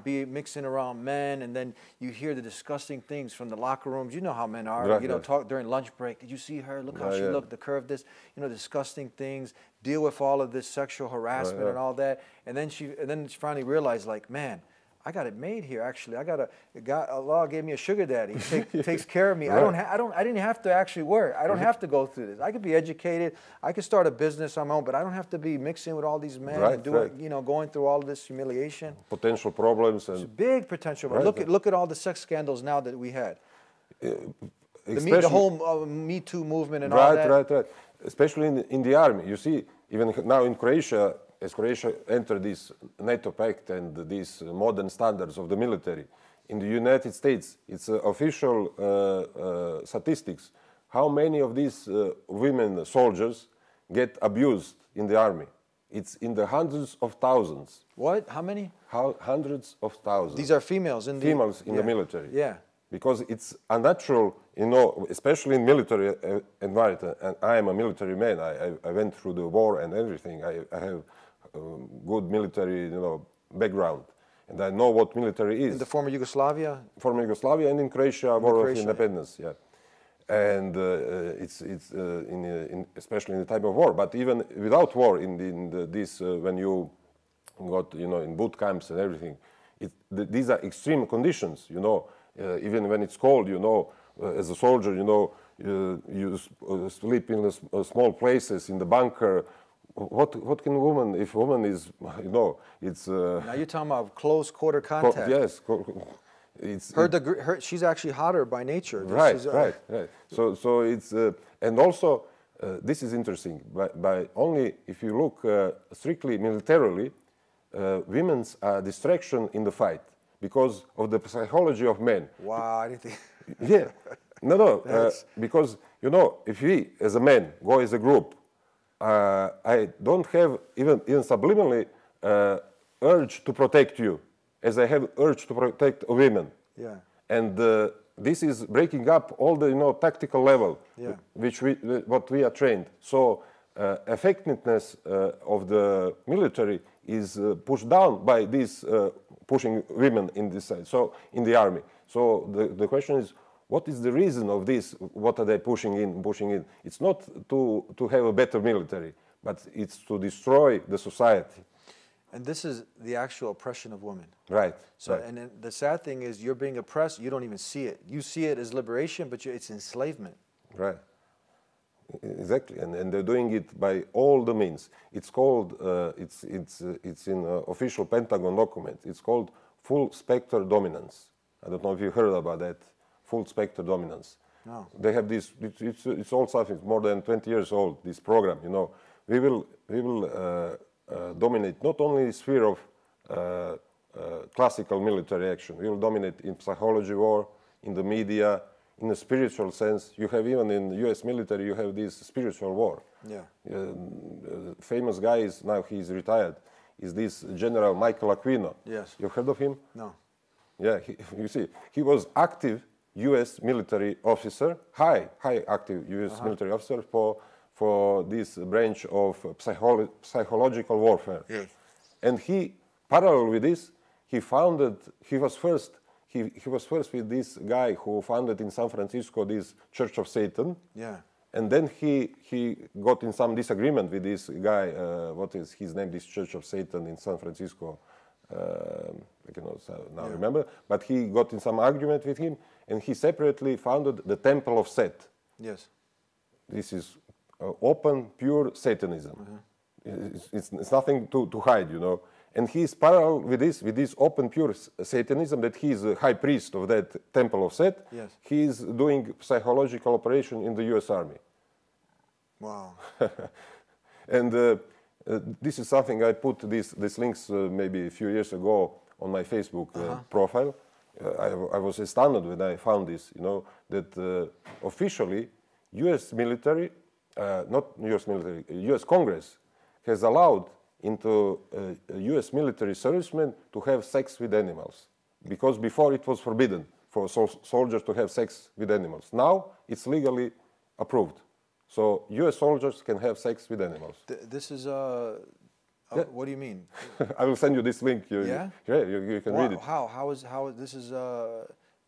be mixing around men, and then you hear the disgusting things from the locker rooms. You know how men are. Right, talk during lunch break. Did you see her? Look how she looked. The curve. This, disgusting things. Deal with all of this sexual harassment and all that. And then she finally realized, like, man, I got it made here. Actually, Allah gave me a sugar daddy. He takes care of me. I didn't have to actually work. I don't have to go through this. I could be educated. I could start a business on my own, but I don't have to be mixing with all these men and going through all this humiliation. Potential problems and big potential. Look at all the sex scandals now that we had. The whole Me Too movement and all that. Right. Especially in the army. You see, even now in Croatia. As Croatia entered this NATO pact and these modern standards of the military, in the United States, it's official statistics. How many of these women soldiers get abused in the army? It's in the hundreds of thousands. What? How many? Hundreds of thousands. These are females in the military. Yeah. Because it's unnatural, especially in military environment. And I am a military man. I went through the war and everything. I have good military, background. and I know what military is. In the former Yugoslavia? Former Yugoslavia and in Croatia, War of Croatia. Independence, yeah. And it's especially in the time of war, but even without war, when you got, in boot camps and everything, these are extreme conditions, even when it's cold, as a soldier, you sleep in small places in the bunker. What can a woman, if a woman is, it's... Now you're talking about close quarter contact. Yes. She's actually hotter by nature. Right. So it's, and also, this is interesting, by only, if you look strictly militarily, women's distraction in the fight, because of the psychology of men. Wow, I didn't think... Yeah. No, because, if we, as a man, go as a group, I don't have even subliminally urge to protect you, as I have urge to protect women. Yeah. And this is breaking up all the, tactical level, what we are trained. So effectiveness of the military is pushed down by this pushing women in this side, so in the army. So the question is, what is the reason of this? What are they pushing in? It's not to have a better military, but it's to destroy the society. And this is the actual oppression of women. Right. So, right. and then the sad thing is, you're being oppressed. You don't even see it. You see it as liberation, but it's enslavement. Right. Exactly, and they're doing it by all the means. It's called. It's in official Pentagon document. It's called full spectre dominance. I don't know if you heard about that. Full spectre dominance. No. They have this. It's old stuff. It's more than 20 years old. This program. We will dominate not only the sphere of classical military action. We will dominate in psychology war, in the media, in a spiritual sense. You have even in the U.S. military, you have this spiritual war. Yeah. Famous guy is now he's retired. Is this General Michael Aquino? Yes. You've heard of him? No. Yeah. You see, he was active U.S. military officer, high active U.S. military officer for this branch of psychological warfare. Yes. And he, parallel with this, he was first with this guy who founded in San Francisco this Church of Satan. Yeah. And then he got in some disagreement with this guy, what is his name, this Church of Satan in San Francisco. I cannot now remember, but he got in some argument with him, and he separately founded the Temple of Set. Yes. This is open, pure Satanism. It's nothing to hide, And he is parallel with this open, pure Satanism, that he is a high priest of that Temple of Set. Yes. He is doing psychological operation in the U.S. Army. Wow. And this is something I put these links maybe a few years ago on my Facebook profile. I was astounded when I found this, that officially U.S. military, not U.S. military, U.S. Congress has allowed into U.S. military servicemen to have sex with animals, because before it was forbidden for soldiers to have sex with animals. Now it's legally approved. So U.S. soldiers can have sex with animals. This is, what do you mean? I will send you this link. You can read it. How is this is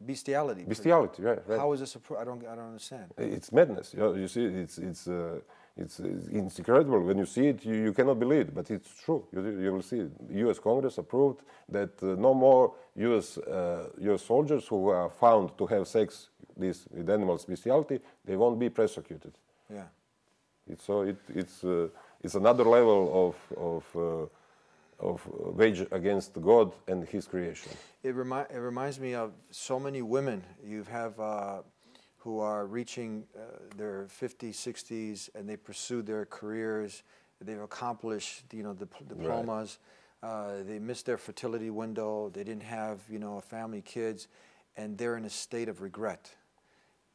bestiality? Bestiality, right. How is this approved? I don't understand. It's madness. You see, it's incredible. When you see it, you cannot believe it, but it's true. You will see it. U.S. Congress approved that no more U.S. soldiers who are found to have sex with animals, bestiality, they won't be prosecuted. Yeah. It's another level of wage against God and His creation. It reminds me of so many women you have who are reaching their 50s, 60s, and they pursue their careers. They've accomplished, the diplomas. Right. They missed their fertility window. They didn't have, a family, kids, and they're in a state of regret.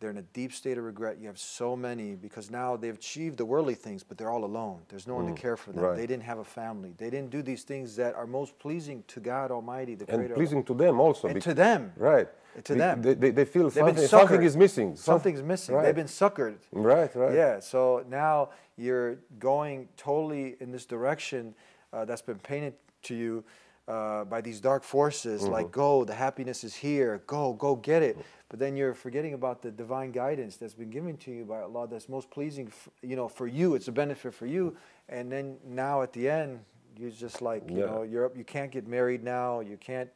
They're in a deep state of regret. You have so many, because now they've achieved the worldly things, but they're all alone. There's no one to care for them. Right. They didn't have a family. They didn't do these things that are most pleasing to God Almighty, the Creator. And pleasing to them also. And to them. Right. To them. They feel something is missing. Something's missing. Right. They've been suckered. Right. Yeah, so now you're going totally in this direction that's been painted to you by these dark forces, like go, the happiness is here, go get it. But then you're forgetting about the divine guidance that's been given to you by Allah, that's most pleasing, for you. It's a benefit for you. And then now at the end, you're just like, you can't get married now. You can't.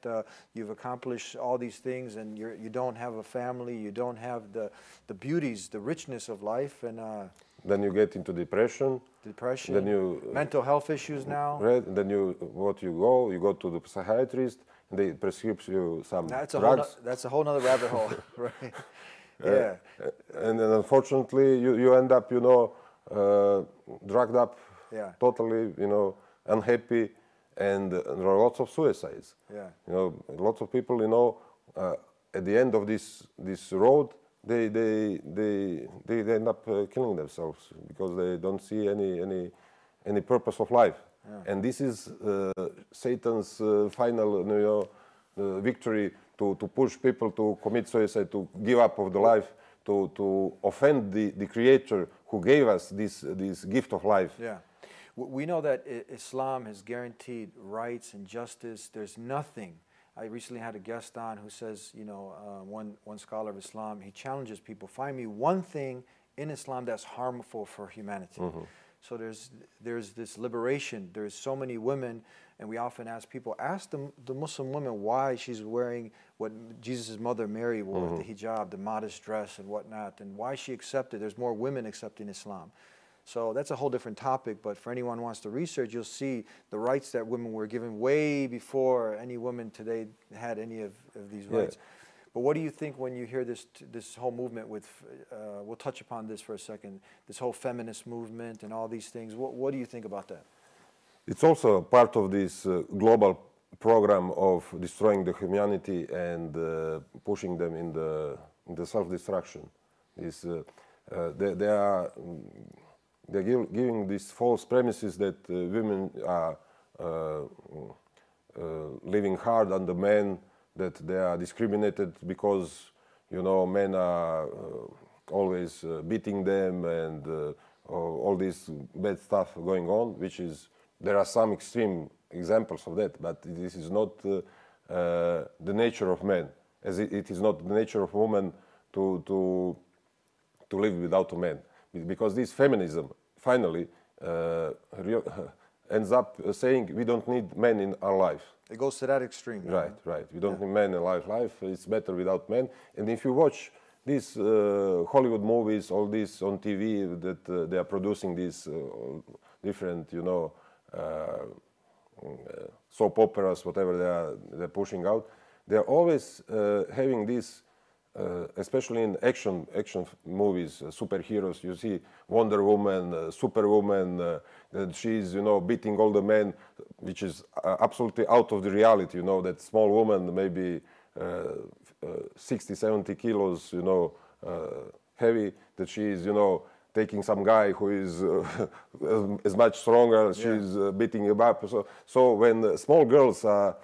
You've accomplished all these things, and you don't have a family. You don't have the beauties, the richness of life, and then you get into depression. Then you mental health issues now. Right. Then you go to the psychiatrist, and they prescribe you some drugs. That's a whole nother rabbit hole, right? Yeah. And then unfortunately, you end up, drugged up, totally, unhappy, and there are lots of suicides. Yeah. Lots of people, at the end of this road, they end up killing themselves because they don't see any purpose of life. Yeah. And this is Satan's final victory to push people to commit suicide, to give up of the life, to offend the Creator who gave us this gift of life. Yeah. We know that Islam has guaranteed rights and justice. There's nothing. I recently had a guest on who says, one scholar of Islam, he challenges people, find me one thing in Islam that's harmful for humanity. So there's this liberation. There's so many women, and we often ask people, ask the Muslim woman why she's wearing what Jesus' mother Mary wore, the hijab, the modest dress and whatnot, and why she accepted. There's more women accepting Islam. So that's a whole different topic, but for anyone who wants to research, you'll see the rights that women were given way before any woman today had any of these rights. But what do you think when you hear this whole movement with, we'll touch upon this for a second, this whole feminist movement and all these things, what do you think about that? It's also part of this global program of destroying the humanity and pushing them in the self-destruction. They're giving these false premises that women are living hard on the men, that they are discriminated because, men are always beating them and all this bad stuff going on, which is, there are some extreme examples of that, but this is not the nature of men, as it is not the nature of women to live without a man. Because this feminism finally ends up saying we don't need men in our life. It goes to that extreme. Right. We don't need men in our life. It's better without men. And if you watch these Hollywood movies, all this on TV, that they are producing these different, soap operas, whatever they're pushing out, they're always having this. Especially in action movies, superheroes, you see Wonder Woman, Superwoman, that she's, beating all the men, which is absolutely out of the reality, that small woman, maybe 60, 70 kilos, heavy, that she's, taking some guy who is as much stronger, she's beating him up. So when small girls are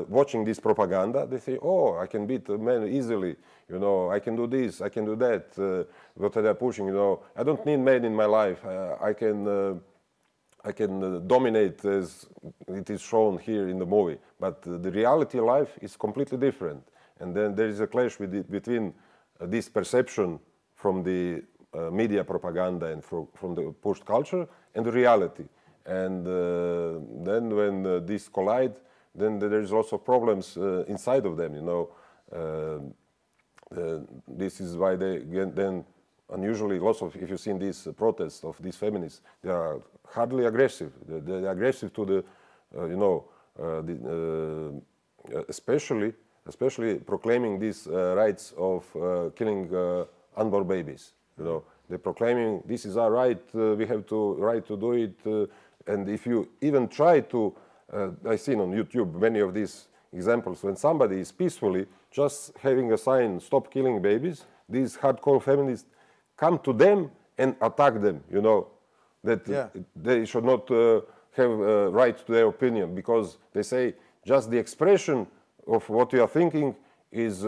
watching this propaganda, they say, oh, I can beat a man easily, I can do this, I can do that, what they're pushing, I don't need men in my life, I can dominate as it is shown here in the movie. But the reality life is completely different. And then there is a clash between this perception from the media propaganda and from the pushed culture and the reality. And then when these collide, then there is lots of problems inside of them, this is why they get then unusually lots of, if you've seen these protests of these feminists, they are hardly aggressive. They're aggressive to especially proclaiming these rights of killing unborn babies. They're proclaiming this is our right, we have to right to do it, and if you even try to, I've seen on YouTube many of these examples, when somebody is peacefully just having a sign, stop killing babies, these hardcore feminists come to them and attack them, that they should not have a right to their opinion, because they say just the expression of what you are thinking is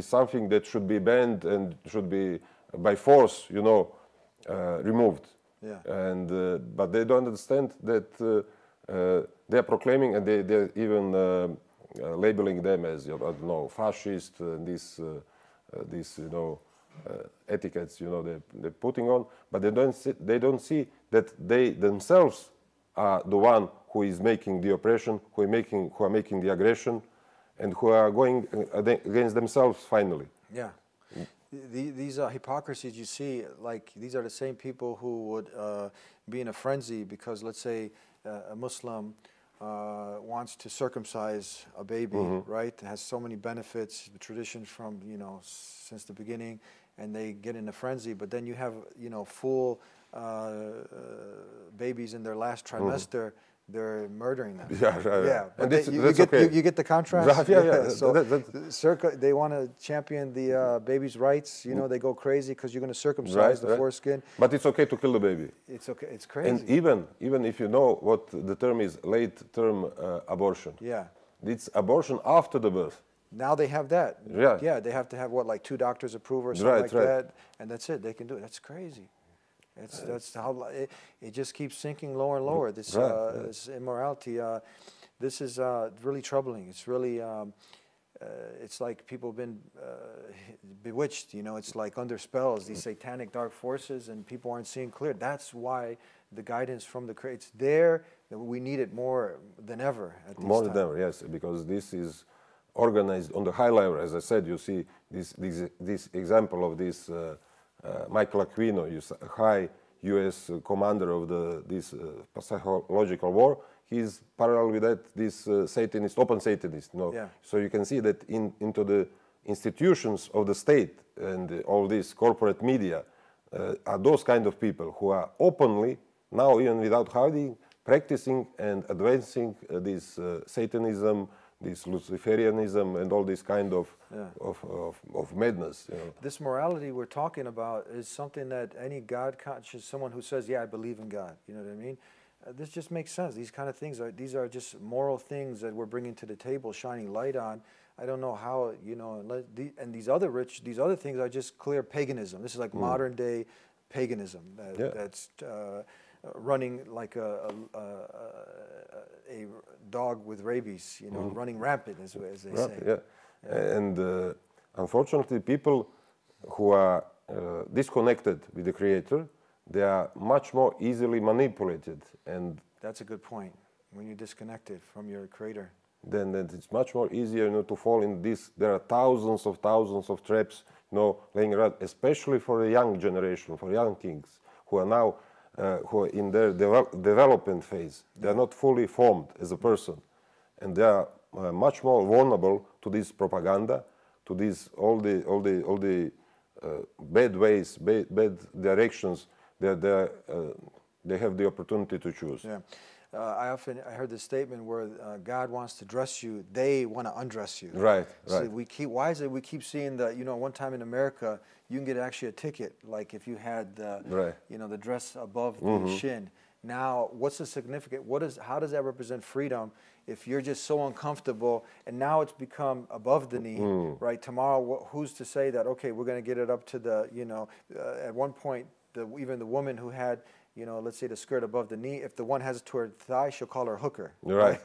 something that should be banned and should be by force, removed. Yeah. And but they don't understand that they are proclaiming, and they're even labeling them as, I don't know, fascist, this, you know, etiquettes, you know, they're putting on, but they don't see that they themselves are the one who is making the oppression, who are making the aggression, and who are going against themselves finally. Yeah. These hypocrisies you see, like these are the same people who would be in a frenzy because, let's say, a Muslim wants to circumcise a baby, right? It has so many benefits, the tradition from, you know, since the beginning, and they get in a frenzy. But then you have, you know, full babies in their last trimester. They're murdering them. Yeah, right. Yeah, but and you get the contrast. Yeah. So they want to champion the baby's rights. You know, they go crazy because you're going to circumcise the foreskin. But it's okay to kill the baby. It's okay. It's crazy. And even if you know what the term is, late-term abortion. Yeah. It's abortion after the birth. Now they have that. Yeah. Yeah, they have to have what, like 2 doctors approve or something like that, and that's it. They can do it. That's crazy. That's how it just keeps sinking lower and lower. This this immorality. This is really troubling. It's really it's like people have been bewitched. You know, it's like under spells. These satanic dark forces, and people aren't seeing clear. That's why the guidance from the Creator, it's there. That we need it more than ever at this More time. than ever, yes, because this is organized on the high level. As I said, you see this example of this. Michael Aquino, high U.S. commander of this psychological war, he's parallel with that, this Satanist, open Satanist. You know? Yeah. So you can see that into the institutions of the state and all these corporate media are those kind of people who are openly, now even without hiding, practicing and advancing this Satanism, this Luciferianism, and all this kind of madness. You know. This morality we're talking about is something that any God-conscious, someone who says, yeah, I believe in God, you know what I mean? This just makes sense. These kind of things, these are just moral things that we're bringing to the table, shining light on. I don't know how, you know, and these other things are just clear paganism. This is like modern day paganism that's running like a dog with rabies, you know, running rampant, as they say. Yeah. And unfortunately, people who are disconnected with the Creator, they are much more easily manipulated. And that's a good point. When you're disconnected from your Creator, then it's much more easier, you know, to fall in this. There are thousands of traps, you know, laying around, especially for the young generation, for young kings who are now who are in their development phase. They are not fully formed as a person, and they are much more vulnerable to this propaganda, to these all the bad ways, bad directions that they have the opportunity to choose. Yeah. I heard this statement where God wants to dress you, they want to undress you. Right. So why is it we keep seeing that, you know, one time in America, you can get actually a ticket, like if you had the, you know, the dress above the shin. Now, what's the significance? How does that represent freedom if you're just so uncomfortable, and now it's become above the knee, right? Tomorrow, who's to say that, okay, we're going to get it up to the, you know, at one point, even the woman who had, you know, let's say the skirt above the knee, if the one has it to her thigh, she'll call her hooker. Right.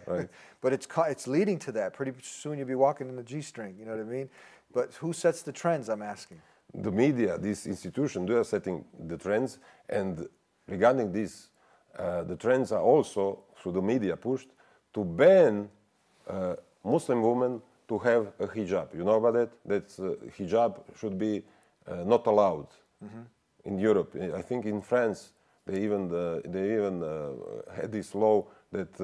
But it's leading to that. Pretty soon you'll be walking in the G-string, you know what I mean? But who sets the trends, I'm asking? The media, these institutions, they are setting the trends. And regarding this, the trends are also, through the media, pushed to ban Muslim women to have a hijab. You know about that? That hijab should be not allowed in Europe. I think in France, they even had this law that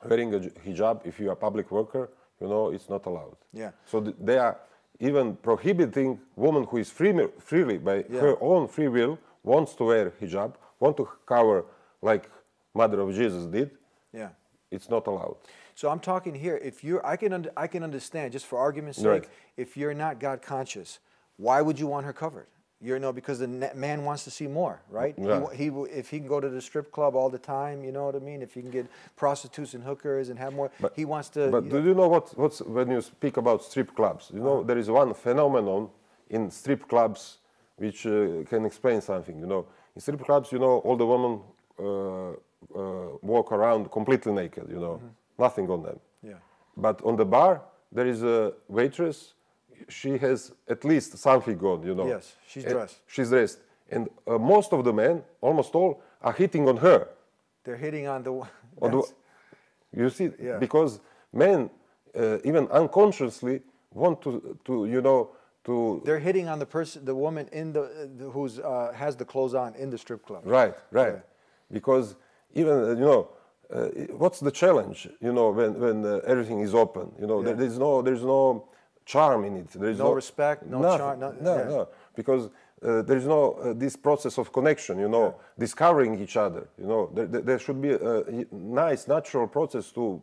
wearing a hijab, if you are a public worker, you know, it's not allowed. Yeah. So they are even prohibiting woman who is freely, by her own free will, wants to wear hijab, want to cover like Mother of Jesus did. Yeah. It's not allowed. So I'm talking here, if you're, I can understand, just for argument's sake, if you're not God conscious, why would you want her covered? You know, because the man wants to see more, right? Yeah. If he can go to the strip club all the time, you know what I mean? If he can get prostitutes and hookers and have more, he wants to... But do you know what's when you speak about strip clubs? You know, there is one phenomenon in strip clubs which can explain something, you know. In strip clubs, you know, all the women walk around completely naked, you know, nothing on them. Yeah. But on the bar, there is a waitress. She has at least something on, you know. Yes, she's And dressed. She's dressed. And most of the men, almost all, are hitting on her. They're hitting on the. On the that's- you see, Yeah. because men, even unconsciously, want to you know, to... They're hitting on the person, the woman in the who's has the clothes on in the strip club. Right, right. Yeah. Because even, you know, what's the challenge, you know, when everything is open? You know, Yeah. there's no charm in it. There's No respect, no nothing. charm, No, yeah. no. Because there's no this process of connection, you know, discovering each other. You know, there should be a nice, natural process to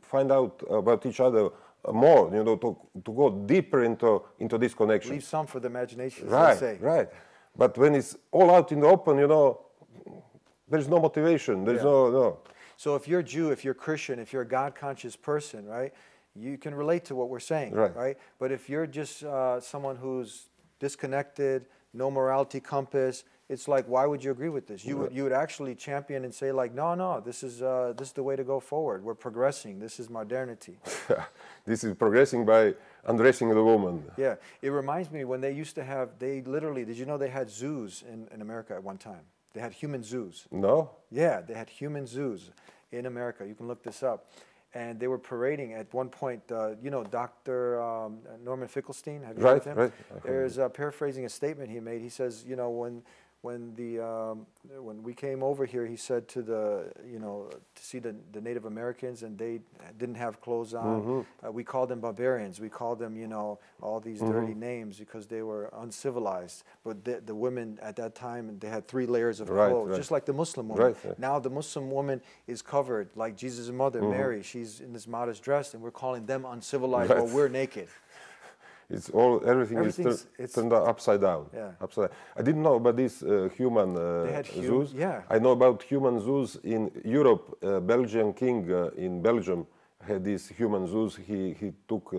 find out about each other more. You know, to go deeper into this connection. Leave some for the imagination, as Right, they say. right. But when it's all out in the open, you know, there's no motivation. There's no. So if you're Jew, if you're Christian, if you're a God-conscious person, right, you can relate to what we're saying, Right. But if you're just someone who's disconnected, no morality compass, it's like, why would you agree with this? You would actually champion and say, like, no, this is the way to go forward. We're progressing. This is modernity. This is progressing by undressing the woman. Yeah, it reminds me when they used to have, they literally, did you know they had zoos in America at one time? They had human zoos. No? Yeah, they had human zoos in America. You can look this up. And they were parading at one point, you know, Dr. Norman Finkelstein, have you heard of him? Right. There's paraphrasing a statement he made. He says, you know, when we came over here, he said to to see the Native Americans, and they didn't have clothes on. We called them barbarians. We called them, you know, all these dirty names because they were uncivilized. But the women at that time, they had 3 layers of clothes, just like the Muslim woman. Right. Now the Muslim woman is covered, like Jesus' mother, Mary. She's in this modest dress, and we're calling them uncivilized while we're naked. It's everything is turned upside down. Yeah. Upside. I didn't know about these human They had zoos. yeah. I know about human zoos in Europe. Belgian king in Belgium had these human zoos. He took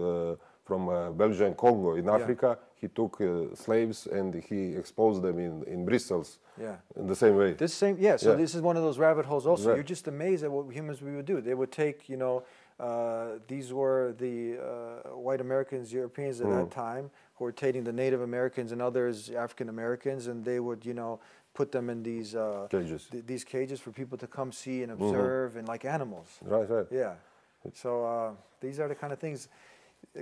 from Belgian Congo in Africa. He took slaves and he exposed them in bristles. Yeah. In the same way. So this is one of those rabbit holes also. Right. You're just amazed at what humans we would do. They would take, you know, these were the white Americans, Europeans at that time, who were taking the Native Americans and others, African Americans, and they would, you know, put them in these cages. These cages for people to come see and observe, and like animals. Right. Yeah. So these are the kind of things.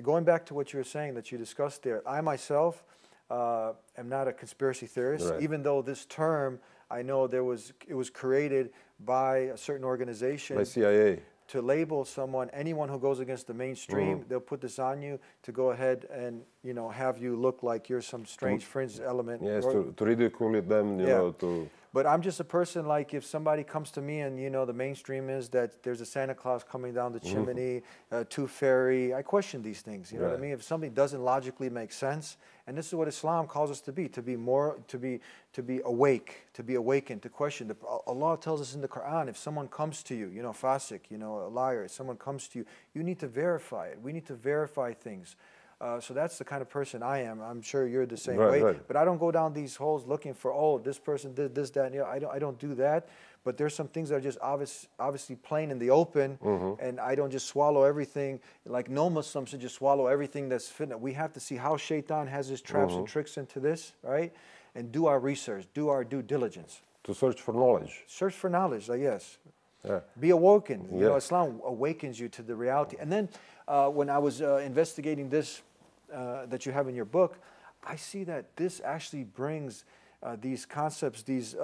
Going back to what you were saying that you discussed there, I myself am not a conspiracy theorist, even though this term, I know it was created by a certain organization. By CIA. To label someone, anyone who goes against the mainstream, they'll put this on you to go ahead and, you know, have you look like you're some strange fringe element. Yes, to ridicule them, you know, to... But I'm just a person, like, if somebody comes to me and, you know, the mainstream is that there's a Santa Claus coming down the chimney, tooth fairy, I question these things, you know what I mean? If something doesn't logically make sense, and this is what Islam calls us to be more, to be awake, to be awakened, to question. Allah tells us in the Qur'an, if someone comes to you, you know, fasik, you know, a liar, if someone comes to you, you need to verify it. We need to verify things. So that's the kind of person I am. I'm sure you're the same way. But I don't go down these holes looking for, oh, this person did this, that, and you know, I don't do that. But there's some things that are just obviously plain in the open, and I don't just swallow everything. Like no Muslim should just swallow everything that's fitna. We have to see how Shaitan has his traps and tricks into this, right? And do our research, do our due diligence. To search for knowledge. Search for knowledge, yes. Be awoken. You know, Islam awakens you to the reality. And then when I was investigating this that you have in your book, I see that this actually brings these concepts, these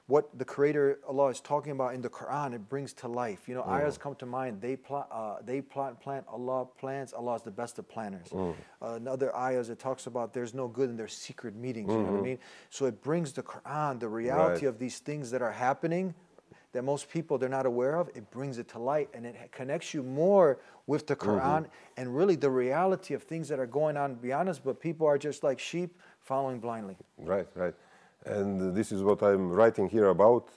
what the Creator Allah is talking about in the Quran, it brings to life. You know, ayahs come to mind. They plot and plan. Allah plans. Allah is the best of planners. In other ayahs, it talks about there's no good in their secret meetings. You know what I mean? So it brings the Quran, the reality of these things that are happening, that most people they're not aware of. It brings it to light, and it connects you more with the Quran and really the reality of things that are going on beyond us. But people are just like sheep following blindly. Right. And this is what I'm writing here about.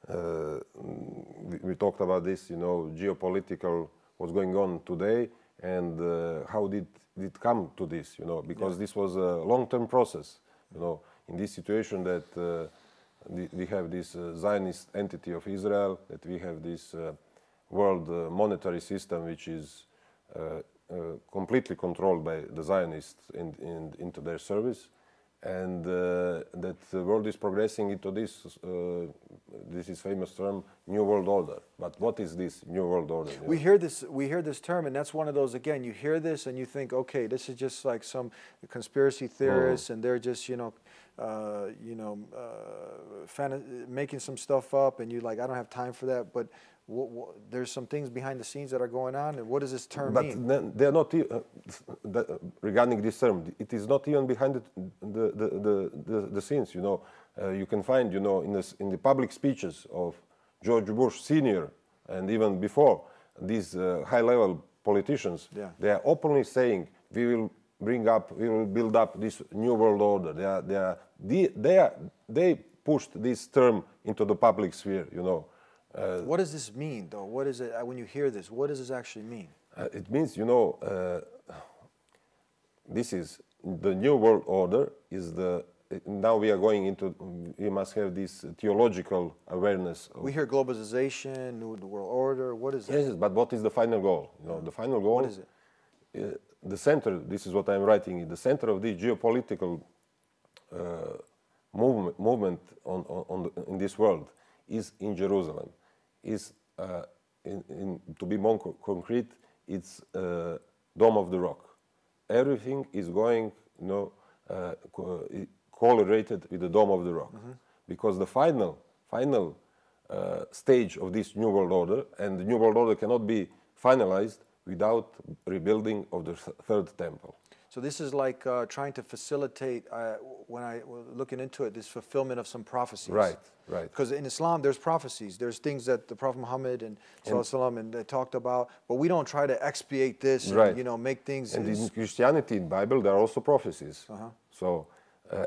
We talked about this, you know, geopolitical, what's going on today, and how did it come to this, you know, because this was a long-term process, you know, in this situation that we have this Zionist entity of Israel, that we have this world monetary system which is completely controlled by the Zionists into their service, and that the world is progressing into this is famous term, New World Order. But what is this New World Order? We hear this term, and that's one of those, again, you hear this and you think, okay, this is just like some conspiracy theorists, and they're just, making some stuff up, and you're like, I don't have time for that. But there's some things behind the scenes that are going on, and what does this term mean? But they're not regarding this term. It is not even behind the scenes. You can find, in the public speeches of George Bush Sr. and even before, these high-level politicians, they are openly saying, we will build up this new world order. They pushed this term into the public sphere. What does this mean, though? What is it when you hear this? What does this actually mean? It means, this is the new world order. Now we are going into. We must have this theological awareness. We hear globalization, new world order. What is it? Yes, but what is the final goal? The final goal. What is it? The center. This is what I'm writing. The center of the geopolitical movement in this world is in Jerusalem. To be more concrete, it's Dome of the Rock. Everything is going, correlated with the Dome of the Rock, because the final stage of this New World Order, and the New World Order cannot be finalized without rebuilding of the third temple. So this is like trying to facilitate, when I was looking into it, this fulfillment of some prophecies. Right. Because in Islam, there's prophecies. There's things that the Prophet Muhammad and they talked about, but we don't try to expiate this and make things. And in Christianity, in Bible, there are also prophecies. So,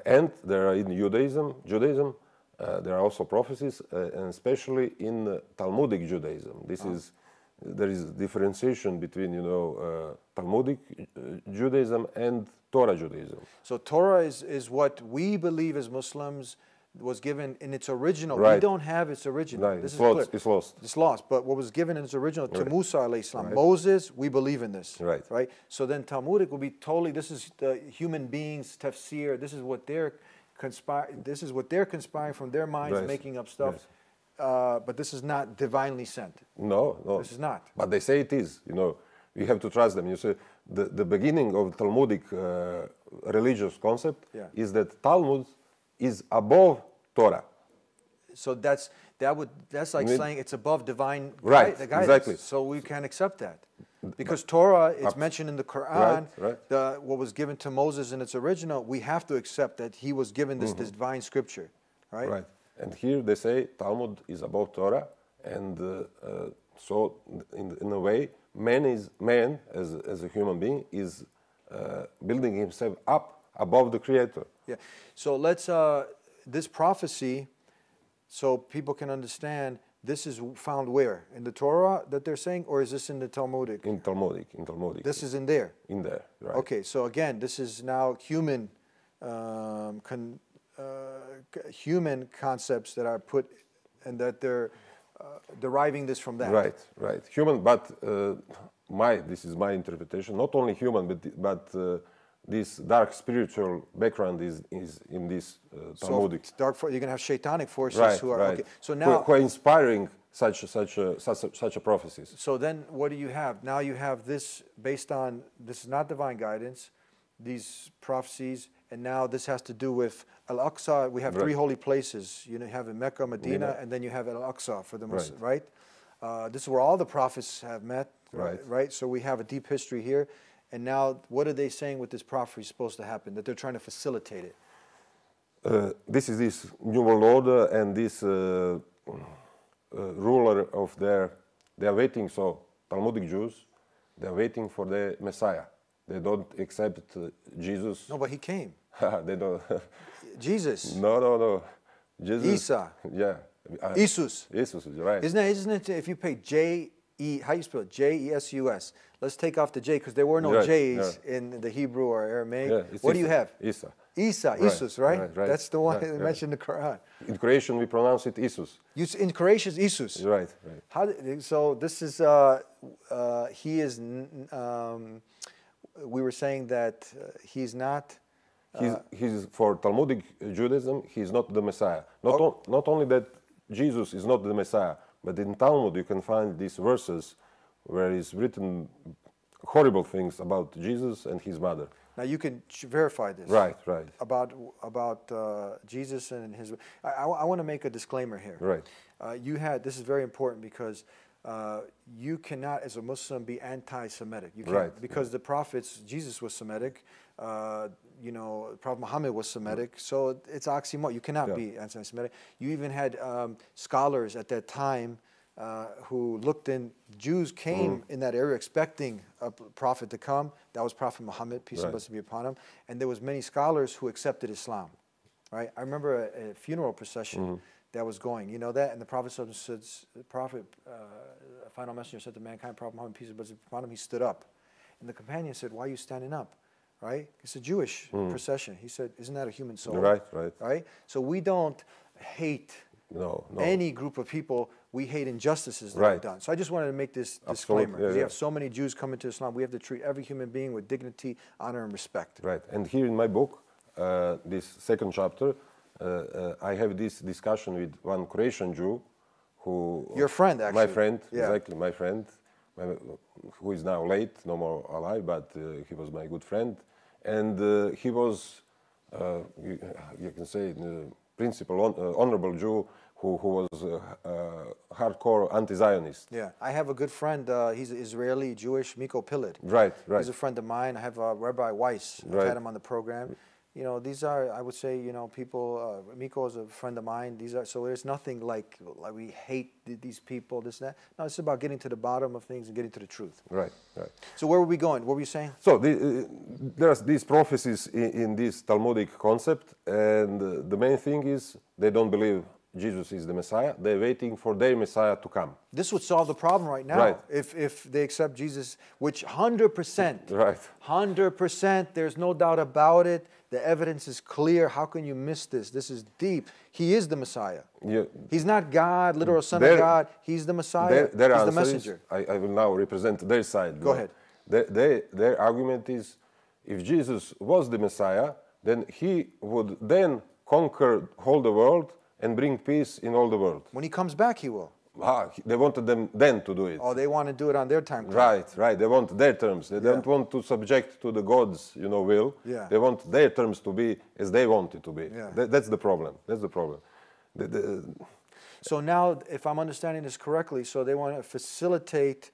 and there are in Judaism, there are also prophecies, and especially in Talmudic Judaism. There is differentiation between, Talmudic Judaism and Torah Judaism. So Torah is what we believe as Muslims was given in its original. Right. We don't have its original. Right. This It's is lost. clear. It's lost. It's lost. But what was given in its original to Musa alayhi salam, Right. Moses, we believe in this. Right. So then Talmudic will be totally. This is the human beings tafsir. This is what they're conspiring. This is what they're conspiring from their minds, Right. making up stuff. Yes. But this is not divinely sent. No. This is not. But they say it is. We have to trust them. You see, the beginning of Talmudic religious concept is that Talmud is above Torah. So that's like saying it's above divine Right, guidance. exactly. So we can't accept that. Because Torah is mentioned in the Quran, Right. What was given to Moses in its original, we have to accept that he was given this divine scripture, right? Right. And here they say Talmud is above Torah, and so in a way, man as a human being is building himself up above the Creator. Yeah. So let's this prophecy, so people can understand. This is found where? In the Torah that they're saying, or is this in the Talmudic? In Talmudic. This is in there. In there, right. Okay, so again, this is now human human concepts that are put, and that they're deriving this from that. Right. Human, but this is my interpretation. Not only human, but this dark spiritual background is in this Talmudic. So dark, you're gonna have shaitanic forces who are okay. So now who are inspiring such a prophecies. So then, what do you have? Now you have this based on this is not divine guidance, these prophecies, and now this has to do with Al-Aqsa. We have three holy places. You have in Mecca, Medina, and then you have Al-Aqsa for the Muslims, right? This is where all the prophets have met, right? So we have a deep history here. And now, what are they saying with this prophecy is supposed to happen? That they're trying to facilitate it. This is this New World Order, and this ruler of they are waiting. So Talmudic Jews, they are waiting for the Messiah. They don't accept Jesus. No, but he came. They don't. Jesus. No. Jesus. Isa. Yeah. Jesus. Jesus, right. Isn't it? If you pay how you spell it? J-E-S-U-S. Let's take off the J because there were no J's in the Hebrew or Aramaic. Yeah, what do you have? Isa. Isa, Right, Isus, right? right, That's the one right, mentioned in the Quran. In Croatian, we pronounce it Isus. In Croatian, Isus. Right. So this is, he is, we were saying that he's not... He's for Talmudic Judaism, he's not the Messiah. Not only that Jesus is not the Messiah, but in Talmud you can find these verses where it's written horrible things about Jesus and his mother. Now you can verify this. Right. About Jesus and his... I want to make a disclaimer here. Right. This is very important because you cannot, as a Muslim, be anti-Semitic. You can't, Right. because the prophets, Jesus was Semitic, Prophet Muhammad was Semitic, so it's oxymoron. You cannot be anti-Semitic. You even had scholars at that time who looked in. Jews came in that area expecting a prophet to come. That was Prophet Muhammad, peace and blessings be upon him. And there was many scholars who accepted Islam. Right? I remember a funeral procession that was going. You know that? And the Prophet said, final messenger said to mankind, Prophet Muhammad, peace and blessings be upon him, he stood up. And the companion said, why are you standing up? Right? It's a Jewish procession. He said, isn't that a human soul? Right? So we don't hate any group of people. We hate injustices that are done. So I just wanted to make this disclaimer. Because you have so many Jews coming to Islam. We have to treat every human being with dignity, honor, and respect. Right. And here in my book, this second chapter, I have this discussion with one Croatian Jew who... Your friend, actually. My friend, exactly, my friend, who is now late, no more alive, but he was my good friend. And he was, you can say, the principal, honorable Jew who was hardcore anti-Zionist. Yeah, I have a good friend, he's Israeli, Jewish, Miko Pilid. Right. He's a friend of mine. I have Rabbi Weiss. I've had him on the program. You know, these are, I would say, people, Miko is a friend of mine. So there's nothing like we hate these people, this and that. No, it's about getting to the bottom of things and getting to the truth. Right. So where were we going? What were you saying? So there's these prophecies in this Talmudic concept, and the main thing is they don't believe Jesus is the Messiah. They're waiting for their Messiah to come. This would solve the problem right now if they accept Jesus, which 100%. Right. 100%. There's no doubt about it. The evidence is clear. How can you miss this? This is deep. He is the Messiah. He's not God, literal son of God. He's the Messiah. He's the messenger. I will now represent their side. Go ahead. Their argument is, if Jesus was the Messiah, then he would then conquer all the world and bring peace in all the world. When he comes back, he will. They wanted them then to do it. Oh, they want to do it on their time. Right. They want their terms. They don't want to subject to the God's, will. Yeah. They want their terms to be as they want it to be. Yeah. That's the problem. So now, if I'm understanding this correctly, so they want to facilitate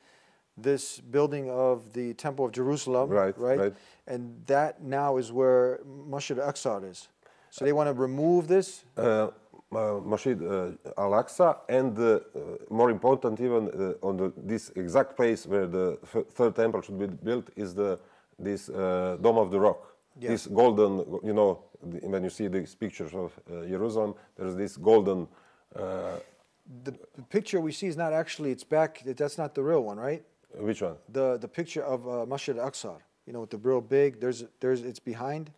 this building of the Temple of Jerusalem, right? And that now is where Masjid al-Aqsa is. So they want to remove this? Masjid al-Aqsa, and more important even on this exact place where the third temple should be built is this Dome of the Rock. Yeah. This golden, when you see these pictures of Jerusalem, there's this golden... The picture we see is not actually, it's back, that's not the real one, right? Which one? The picture of Masjid al-Aqsa, with the real big, it's behind.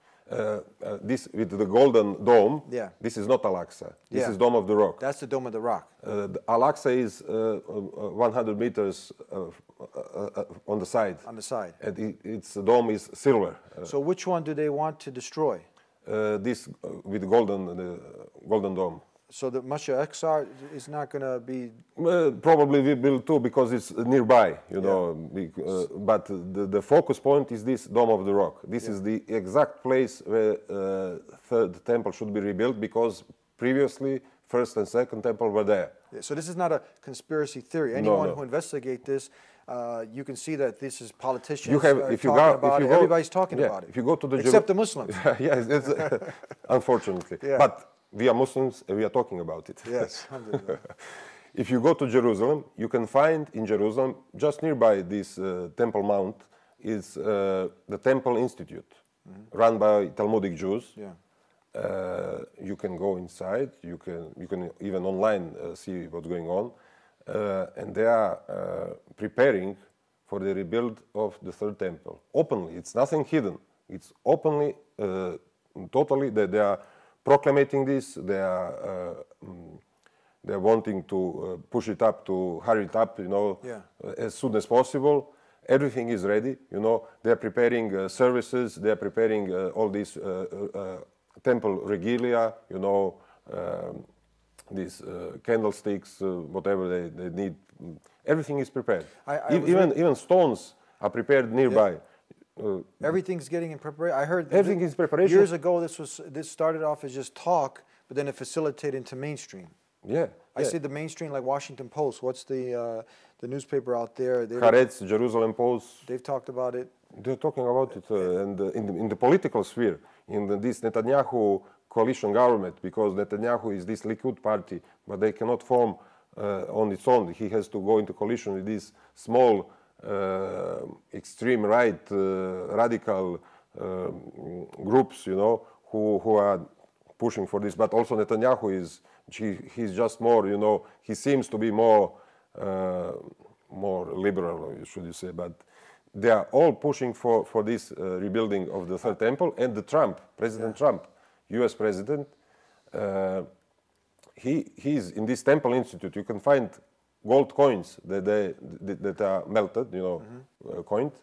This with the golden dome, this is not Al-Aqsa. This is Dome of the Rock. That's the Dome of the Rock. Al-Aqsa is 100 meters on the side. On the side. And its dome is silver. So which one do they want to destroy? This with the golden dome. So the Masjid al-Aqsa is not going to be... probably we build too because it's nearby, but the focus point is this Dome of the Rock. This is the exact place where third temple should be rebuilt because previously first and second temple were there. Yeah, so this is not a conspiracy theory. Anyone who investigates this, you can see that this is politicians everybody's talking about it. If you go to the except the Muslims. Yes, it's, unfortunately. Yeah. But we are Muslims and we are talking about it. Yes. If you go to Jerusalem, you can find in Jerusalem, just nearby this Temple Mount, is the Temple Institute, run by Talmudic Jews. Yeah. You can go inside. You can even online see what's going on, and they are preparing for the rebuild of the third temple openly. It's nothing hidden. It's openly totally. They are proclamating this. They're wanting to push it up, to hurry it up, as soon as possible. Everything is ready, They're preparing services. They're preparing all these temple regalia, these candlesticks, whatever they need. Everything is prepared. Even stones are prepared nearby. Everything's getting in preparation. I heard everything is preparation. Years ago, this started off as just talk, but then it facilitated into mainstream. Yeah. I see the mainstream, like Washington Post. What's the newspaper out there? Haaretz, Jerusalem Post. They've talked about it. They're talking about it, and in the political sphere, in this Netanyahu coalition government, because Netanyahu is this Likud party, but they cannot form on its own. He has to go into coalition with these small, extreme right, radical groups, who are pushing for this. But also Netanyahu he's just more, he seems to be more liberal, should you say, but they are all pushing for this rebuilding of the Third Temple. And President Trump, U.S. President, he's in this Temple Institute. You can find gold coins that are melted, coined,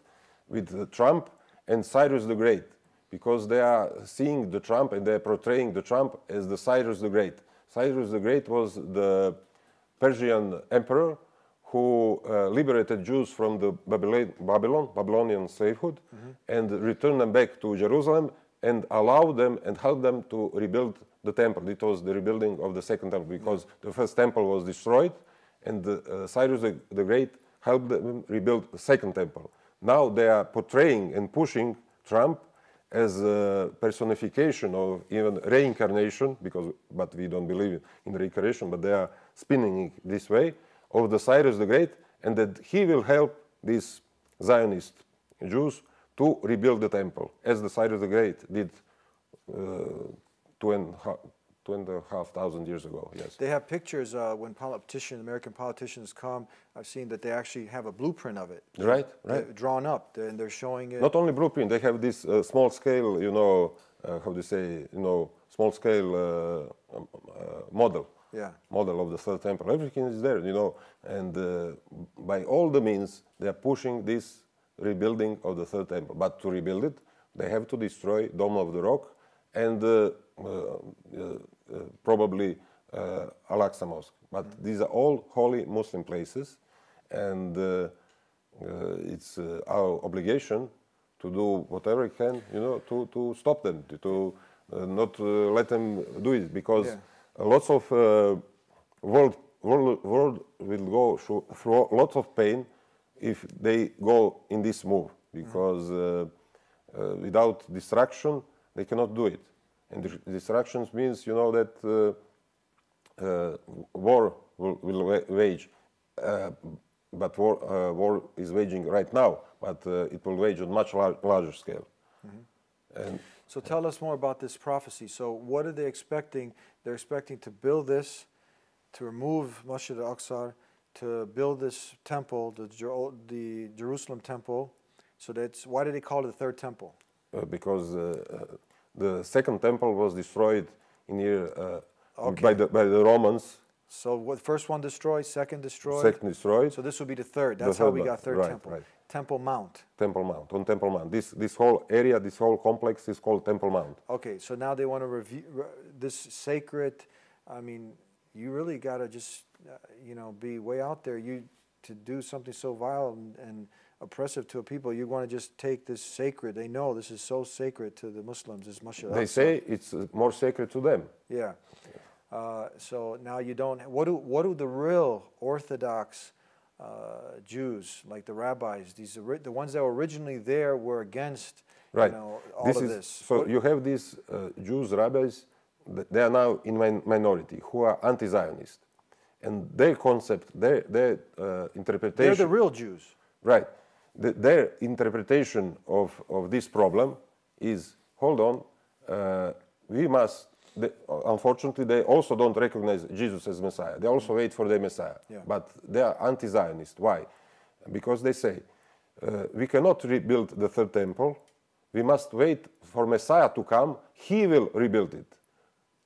with Trump and Cyrus the Great, because they are seeing the Trump and they're portraying the Trump as the Cyrus the Great. Cyrus the Great was the Persian emperor who liberated Jews from the Babylonian slavehood, and returned them back to Jerusalem and allowed them and helped them to rebuild the temple. It was the rebuilding of the Second Temple, because the first temple was destroyed, and Cyrus the Great helped them rebuild the Second Temple. Now they are portraying and pushing Trump as a personification of even reincarnation, but we don't believe in reincarnation, but they are spinning it this way, of the Cyrus the Great, and that he will help these Zionist Jews to rebuild the temple, as the Cyrus the Great did 2,500 years ago. Yes. They have pictures when American politicians come. I've seen that they actually have a blueprint of it. Right. Drawn up, and they're showing it. Not only blueprint, they have this small scale, how do you say, small scale model. Yeah. Model of the Third Temple. Everything is there, and by all the means they are pushing this rebuilding of the Third Temple. But to rebuild it, they have to destroy Dome of the Rock and probably Al-Aqsa Mosque. But these are all holy Muslim places, and it's our obligation to do whatever we can, to stop them, to not let them do it, because lots of world will go through lots of pain if they go in this move, because without distraction they cannot do it. And distractions means, that war will wage, but war is waging right now, but it will wage on much larger scale. And so tell us more about this prophecy. So what are they expecting? They're expecting to build this, to remove Masjid al-Aqsa, to build this temple, the Jerusalem temple. So why do they call it the Third Temple? Because the Second Temple was destroyed by the Romans. So what? First one destroyed, second destroyed. Second destroyed. So this would be the third. That's how we got Third Temple. Right. Temple Mount. Temple Mount. On Temple Mount. This whole area, this whole complex is called Temple Mount. Okay, so now they want to review this sacred. I mean, you really got to just be way out there. To do something so vile and oppressive to a people, you want to just take this sacred. They know this is so sacred to the Muslims. It's Masjid They say it's more sacred to them. Yeah. So now you don't. What do the real Orthodox Jews, like the rabbis, the ones that were originally there, were against all of this? So you have these Jews, rabbis, they are now in minority, who are anti-Zionist, and their concept, their interpretation. They're the real Jews, right? Their interpretation of this problem is: hold on, we must. Unfortunately, they also don't recognize Jesus as Messiah. They also wait for their Messiah. Yeah. But they are anti-Zionist. Why? Because they say, we cannot rebuild the Third Temple we must wait for Messiah to come. He will rebuild it.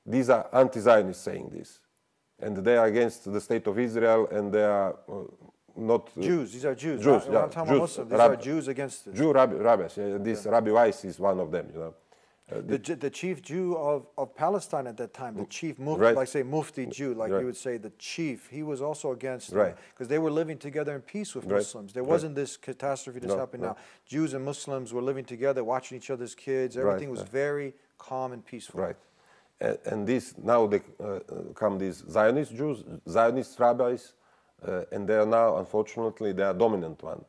These are anti-Zionists saying this. And they are against the state of Israel, and they are not... Jews, these are Jews. Jews, We're not talking about Muslims. These are Jews against it. Rabbis. This Rabbi Weiss is one of them, you know. The chief Jew of Palestine at that time, the chief mufti, right. like say mufti Jew, like right. you would say the chief, he was also against right. because they were living together in peace with right. Muslims. There wasn't this catastrophe that's happening now. Jews and Muslims were living together, watching each other's kids. Everything was very calm and peaceful. Right. And this now they come these Zionist Jews, Zionist rabbis, and they are now, unfortunately, they are dominant one,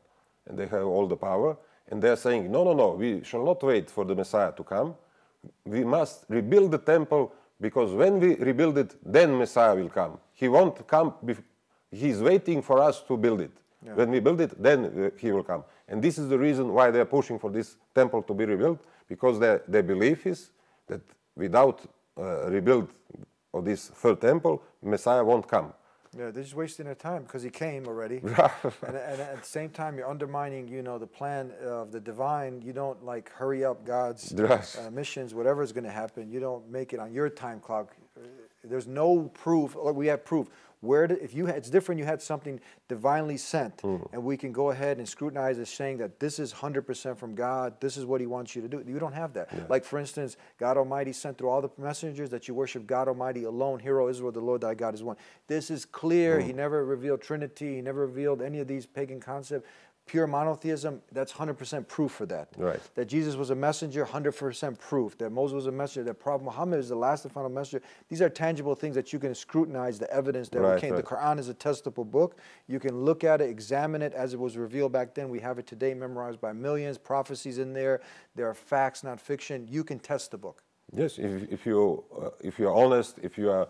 and they have all the power. And they are saying, no, no, no, we shall not wait for the Messiah to come. We must rebuild the temple, because when we rebuild it, then Messiah will come. He won't come. He's waiting for us to build it. Yeah. When we build it, then he will come. And this is the reason why they are pushing for this temple to be rebuilt, because their belief is that without rebuild of this third temple, Messiah won't come. Yeah, they're just wasting their time because he came already. and at the same time, you're undermining, you know, the plan of the divine. You don't like hurry up God's missions, whatever is going to happen. You don't make it on your time clock. There's no proof. Or we have proof. It's different. You had something divinely sent, and we can go ahead and scrutinize it, saying that this is 100% from God. This is what He wants you to do. You don't have that. Yeah. Like for instance, God Almighty sent through all the messengers that you worship God Almighty alone. Hear, O Israel, the Lord thy God is one. This is clear. He never revealed Trinity. He never revealed any of these pagan concepts. Pure monotheism, that's 100% proof for that. Right. That Jesus was a messenger, 100% proof. That Moses was a messenger, that Prophet Muhammad is the last and final messenger. These are tangible things that you can scrutinize the evidence that came. The Quran is a testable book. You can look at it, examine it as it was revealed back then. We have it today memorized by millions, prophecies in there. There are facts, not fiction. You can test the book. Yes, if you are honest, if you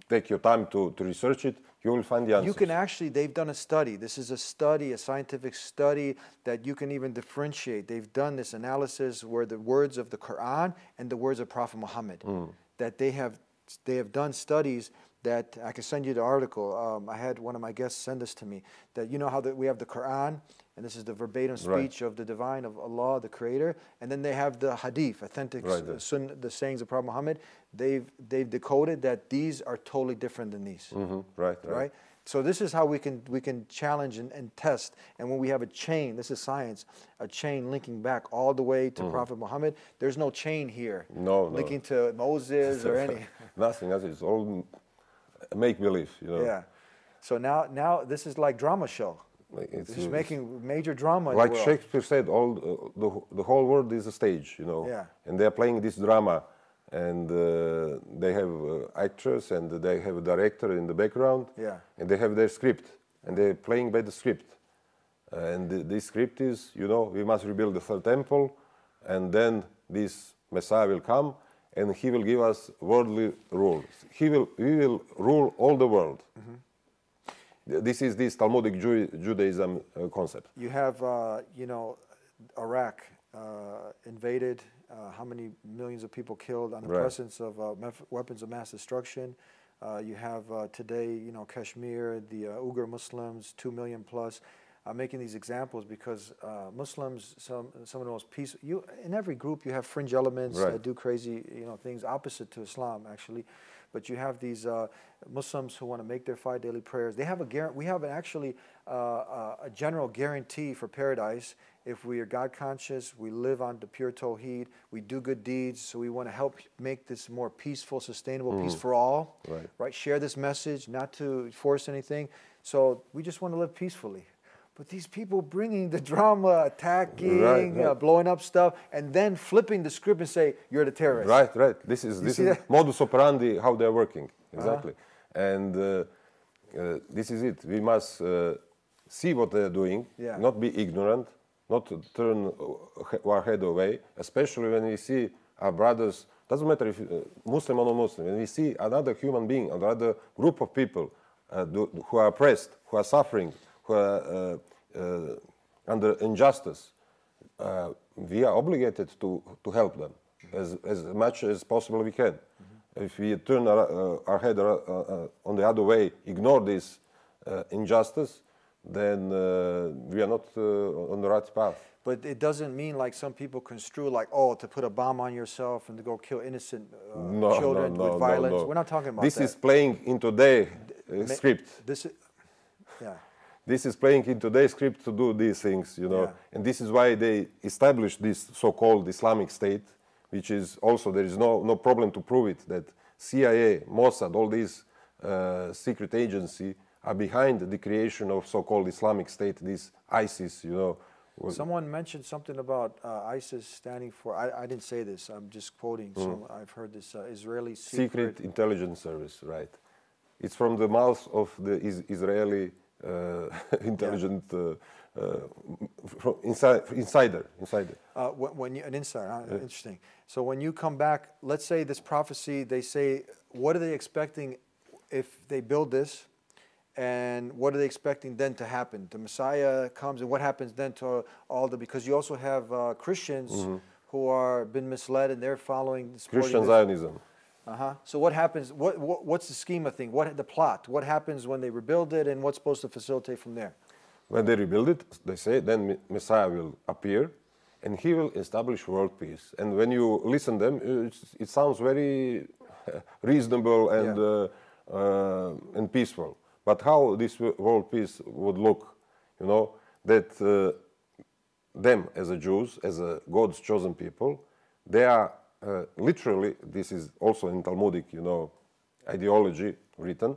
take your time to research it, you will find the answers. You can actually, they've done a study. This is a study, a scientific study that you can even differentiate. They've done this analysis where the words of the Quran and the words of Prophet Muhammad, that they have done studies that, I can send you the article. I had one of my guests send this to me, that you know how we have the Quran, and this is the verbatim speech of the divine, of Allah, the Creator, and then they have the hadith, authentic the sayings of Prophet Muhammad. They've decoded that these are totally different than these. Right. So this is how we can challenge and test. And when we have a chain, this is science, a chain linking back all the way to Prophet Muhammad. There's no chain here. Linking to Moses or any. Nothing. It's all make believe. You know. Yeah. So now this is like drama show. It's making major drama in like the world. Shakespeare said, the whole world is a stage, you know. Yeah. And they're playing this drama, and they have actors, and they have a director in the background, and they have their script, and they're playing by the script. And this script is, you know, we must rebuild the third temple, and then this Messiah will come, and he will give us worldly rules. We will rule all the world. This is this Talmudic Judaism concept. You have, you know, Iraq invaded, how many millions of people killed on the presence of weapons of mass destruction. You have today, you know, Kashmir, the Uyghur Muslims, 2 million plus. I'm making these examples because Muslims, some of the most peaceful. In every group, you have fringe elements that do crazy, you know, things opposite to Islam, actually. But you have these Muslims who want to make their 5 daily prayers. They have we have actually a general guarantee for paradise if we are God conscious, we live on the pure Tawheed, we do good deeds. So we want to help make this more peaceful, sustainable peace for all. Right? Share this message, not to force anything. So we just want to live peacefully. But these people bringing the drama, attacking, blowing up stuff, and then flipping the script and say, you're the terrorist. Right. This is modus operandi, how they're working. Exactly. And this is it. We must see what they're doing, not be ignorant, not turn our head away, especially when we see our brothers, doesn't matter if Muslim or non-Muslim, when we see another human being, another group of people who are oppressed, who are suffering, who are under injustice, we are obligated to help them as much as possible we can. If we turn our head on the other way, ignore this injustice, then we are not on the right path. But it doesn't mean like some people construe like, oh, to put a bomb on yourself and to go kill innocent children with violence. We're not talking about this that. This is playing into their script. This is, yeah. This is playing into their script to do these things, you know. Yeah. And this is why they established this so-called Islamic State, which is also, there is no problem to prove it, that CIA, Mossad, all these secret agency are behind the creation of so-called Islamic State, this ISIS, you know. Someone mentioned something about ISIS standing for, I didn't say this, I'm just quoting, I've heard this, Israeli Secret Intelligence Service, right. It's from the mouth of the Israeli intelligent insider. An insider, interesting. So when you come back, let's say this prophecy, they say, what are they expecting if they build this? And what are they expecting then to happen? The Messiah comes, and what happens then to all the? Because you also have Christians who are been misled, and they're following Christian Zionism. So what happens? What's the schema thing? What the plot? What happens when they rebuild it, and what's supposed to facilitate from there? When they rebuild it, they say then Messiah will appear, and he will establish world peace. And when you listen to them, it sounds very reasonable and peaceful. But how this world peace would look, you know, that them as a Jews, as a God's chosen people, they are literally, this is also in Talmudic, you know, ideology written,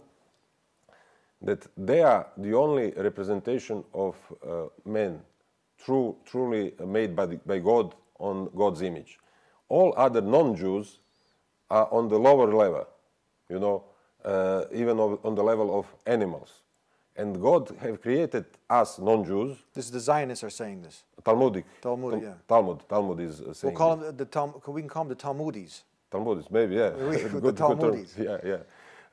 that they are the only representation of men truly made by God on God's image. All other non-Jews are on the lower level, you know, even on the level of animals. And God have created us non-Jews. This is the Zionists are saying this. Talmudic. Talmud, yeah. Talmud is saying. We'll call them we can call them the Talmudis. Talmudis, maybe, yeah. The Talmudis.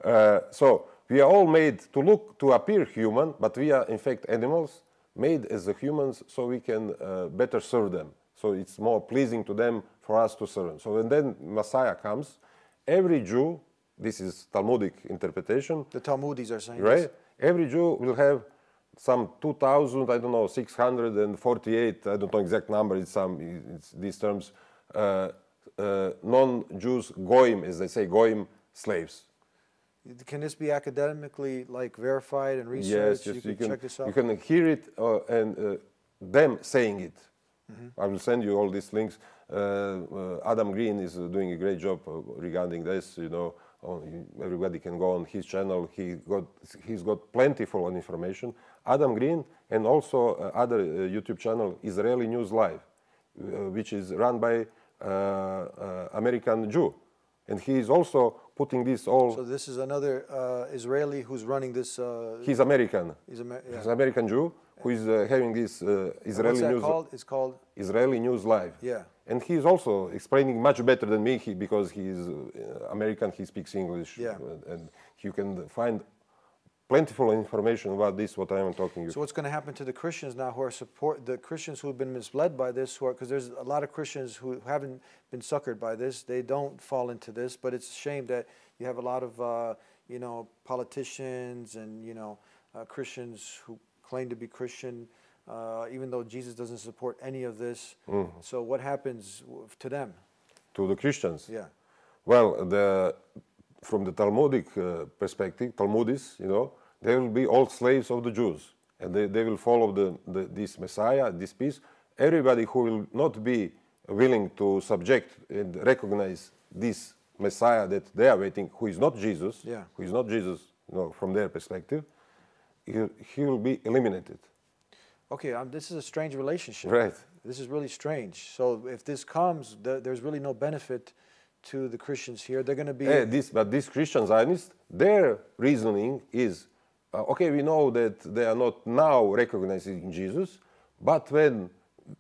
Yeah. So we are all made to appear human, but we are in fact animals, made as the humans, so we can better serve them. So it's more pleasing to them for us to serve them. So when then Messiah comes, every Jew, this is Talmudic interpretation. The Talmudis are saying right? This. Every Jew will have some 2,000, I don't know, 648, I don't know exact number, it's these terms, non-Jews, goyim, as they say, goyim slaves. Can this be academically like verified and researched? Yes, you can check this out? You can hear it and them saying it. I will send you all these links. Adam Green is doing a great job regarding this, you know. Everybody can go on his channel. He's got plentiful information. Adam Green and also other YouTube channel, Israeli News Live, which is run by American Jew. And he is also putting this all... So this is another Israeli who's running this... he's American. He's an American Jew who is having this Israeli news... Called? It's called? Israeli News Live. Yeah. And he's also explaining much better than me because he's American, he speaks English. Yeah. And you can find plentiful information about this, what I am talking about. So what's going to happen to the Christians now who are the Christians who have been misled by this, because there's a lot of Christians who haven't been suckered by this, they don't fall into this, but it's a shame that you have a lot of, you know, politicians and, you know, Christians who claim to be Christian, even though Jesus doesn't support any of this. So what happens to them? To the Christians? Yeah. Well, from the Talmudic perspective, Talmudis, you know, they will be all slaves of the Jews. And they will follow this Messiah, this peace. Everybody who will not be willing to subject and recognize this Messiah that they are waiting, who is not Jesus, who is not Jesus, you know, from their perspective, he will be eliminated. Okay, this is a strange relationship. Right. This is really strange. So if this comes, there's really no benefit to the Christians here. They're going to be... But these Christian Zionists, their reasoning is, okay, we know that they are not now recognizing Jesus, but when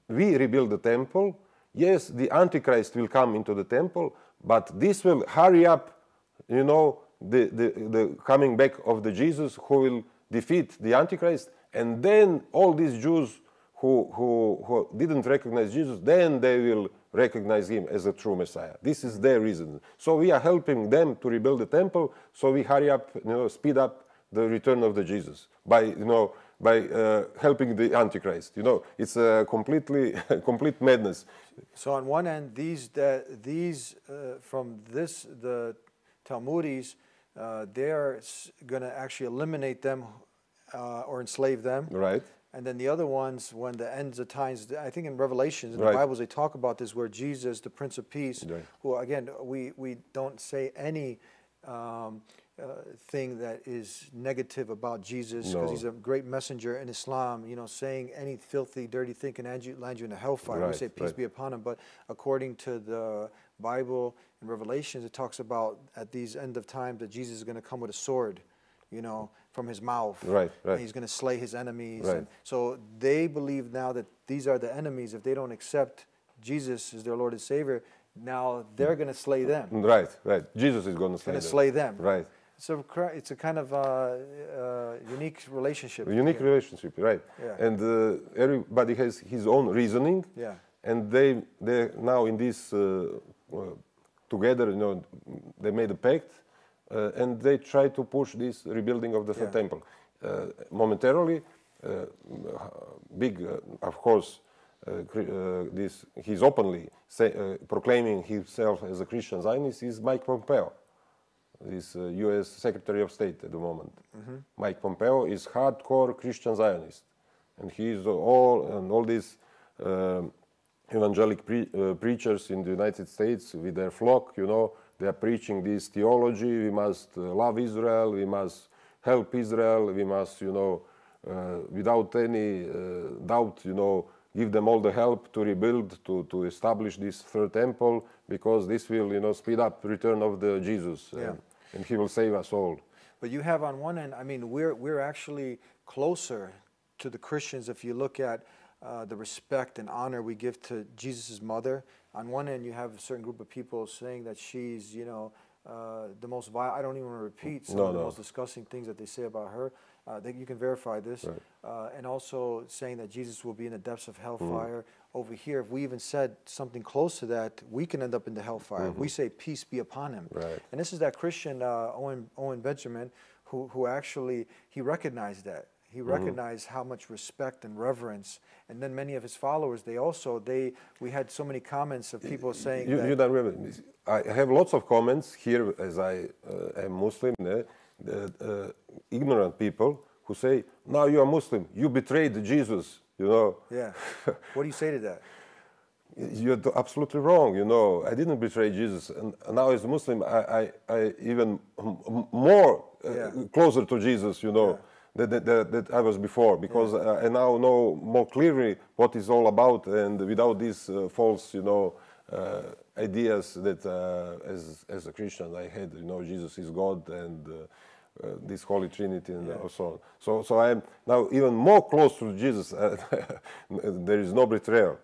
we rebuild the temple, yes, the Antichrist will come into the temple, but this will hurry up, you know, the coming back of the Jesus who will defeat the Antichrist, and then all these Jews who didn't recognize Jesus, then they will recognize him as a true Messiah. This is their reason. So we are helping them to rebuild the temple, so we hurry up, you know, speed up the return of the Jesus by helping the Antichrist. It's a complete madness. So on one end, from this, the Talmudis, they are going to actually eliminate them or enslave them. Right. And then the other ones, when the ends of times, I think in Revelations, in the Right. Bibles, they talk about this, where Jesus, the Prince of Peace, Right. who again, we don't say any thing that is negative about Jesus, because he's a great messenger in Islam. Saying any filthy, dirty thing can land you in the hellfire. Right, We say peace be upon him. But according to the Bible in Revelations, it talks about at these end of times that Jesus is going to come with a sword, from his mouth. Right, right. And he's going to slay his enemies. Right. And so they believe now that these are the enemies. If they don't accept Jesus as their Lord and Savior, now they're going to slay them. Right, right. Jesus is going to Slay them. Right. So it's a kind of unique relationship. Unique relationship, right? Yeah. And everybody has his own reasoning. Yeah. And they now in this together, they made a pact, and they try to push this rebuilding of the third temple. Momentarily, of course, he's openly proclaiming himself as a Christian Zionist is Mike Pompeo, this U.S. Secretary of State at the moment. Mike Pompeo is hardcore Christian Zionist, and he's all these evangelic preachers in the United States with their flock, they are preaching this theology. We must love Israel. We must help Israel. We must, without any doubt, give them all the help to rebuild, to establish this third temple, because this will, speed up the return of the Jesus, and he will save us all. But you have on one end, I mean, we're actually closer to the Christians if you look at the respect and honor we give to Jesus' mother. On one end, you have a certain group of people saying that she's, the most vile. I don't even want to repeat some of the most disgusting things that they say about her. You can verify this. Right. And also saying that Jesus will be in the depths of hellfire. Over here, if we even said something close to that, we can end up in the hellfire. We say, peace be upon him. Right. And this is that Christian, Owen Benjamin, who actually, he recognized that. He recognized how much respect and reverence, and then many of his followers, we had so many comments of people saying that... You don't remember. I have lots of comments here, as I am Muslim, ignorant people who say, now you are Muslim, you betrayed Jesus, Yeah. What do you say to that? You're absolutely wrong, I didn't betray Jesus, and now as a Muslim, I even more closer to Jesus, that I was before, because I now know more clearly what it's all about, and without these false, ideas that as a Christian I had, Jesus is God, and this Holy Trinity, and so on. So I am now even more close to Jesus. There is no betrayal,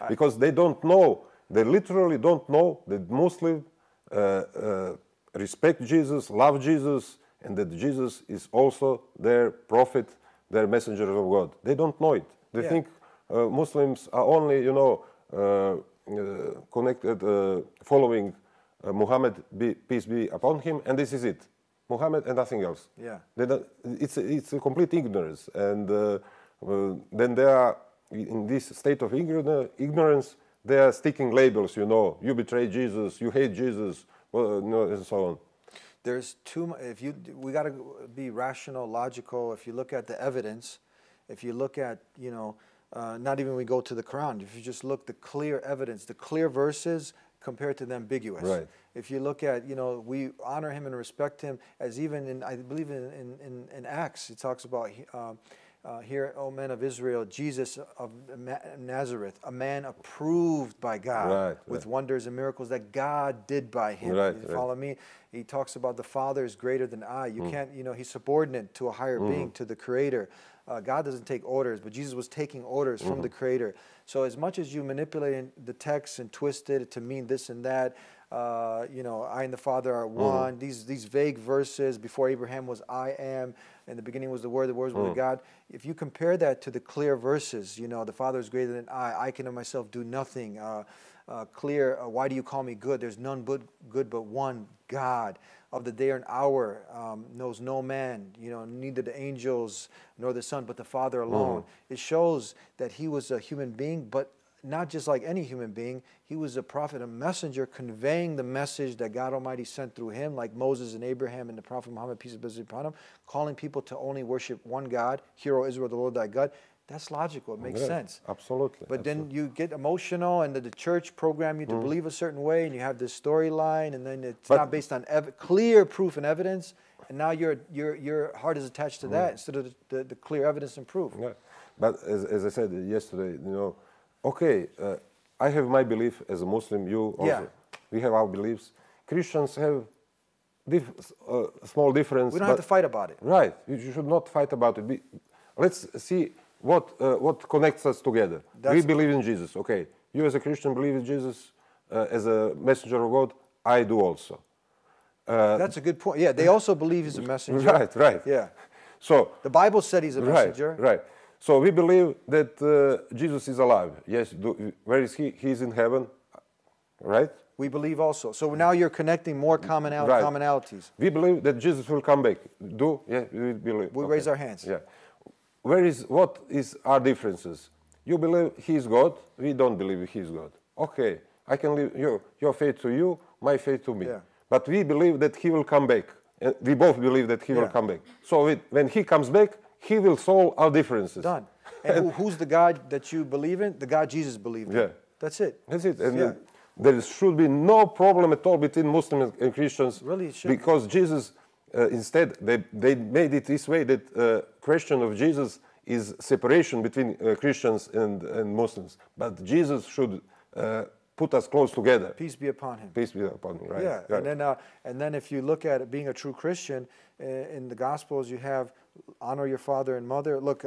because they don't know. They literally don't know that Muslims respect Jesus, love Jesus, and that Jesus is also their prophet, their messenger of God. They don't know it. They think Muslims are only, connected, following Muhammad, peace be upon him, and this is it. Muhammad and nothing else. Yeah. It's a complete ignorance. And then they are, in this state of ignorance, they are sticking labels, you betray Jesus, you hate Jesus, and so on. There's too much. We got to be rational, logical. If you look at the evidence, if you look at, not even when we go to the Quran, if you just look the clear evidence, the clear verses compared to the ambiguous. Right. If you look at, we honor him and respect him, as even in, I believe in Acts, it talks about here, O men of Israel, Jesus of Nazareth, a man approved by God with wonders and miracles that God did by him. You follow me? He talks about the Father is greater than I. You can't, he's subordinate to a higher being, to the Creator. God doesn't take orders, but Jesus was taking orders from the Creator. So as much as you manipulate the text and twist it to mean this and that, I and the Father are one, these vague verses, before Abraham was I am, in the beginning was the Word was with God. If you compare that to the clear verses, the Father is greater than I can of myself do nothing. Why do you call me good? There's none good but one God. of the day or an hour knows no man, neither the angels nor the Son, but the Father alone. It shows that he was a human being, but not just like any human being. He was a prophet, a messenger, conveying the message that God Almighty sent through him, like Moses and Abraham and the Prophet Muhammad, peace and blessings upon him, calling people to only worship one God. Hear, O Israel, the Lord thy God. That's logical. It makes sense. Absolutely. But then you get emotional, and the church program you to believe a certain way, and you have this storyline, and then it's not based on clear proof and evidence, and now your heart is attached to that instead of the clear evidence and proof. Yeah. But as I said yesterday, okay, I have my belief as a Muslim, you also. Yeah. We have our beliefs. Christians have small difference. We don't have to fight about it. Right. You should not fight about it. Let's see what connects us together. We believe in Jesus. Okay. You as a Christian believe in Jesus as a messenger of God. I do also. That's a good point. Yeah, they also believe he's a messenger. Right. Yeah. So the Bible said he's a messenger. Right. So we believe that Jesus is alive. Yes. Where is he? He's in heaven. Right? We believe also. So now you're connecting more commonalities. We believe that Jesus will come back. Yeah, we believe. We raise our hands. Yeah. What is our differences? You believe he is God. We don't believe he is God. Okay. I can leave your faith to you, my faith to me. Yeah. But we believe that he will come back. We both believe that he will come back. So when he comes back, he will solve our differences. Done. And who's the God that you believe in? The God Jesus believed in. Yeah. That's it. That's it. And there should be no problem at all between Muslims and Christians. Really, it shouldn't. Because Jesus, instead, they made it this way that question of Jesus is separation between Christians and Muslims. But Jesus should put us close together. Peace be upon him. Peace be upon him, right. Yeah, right. And then if you look at it, being a true Christian, in the Gospels you have honor your father and mother. Look,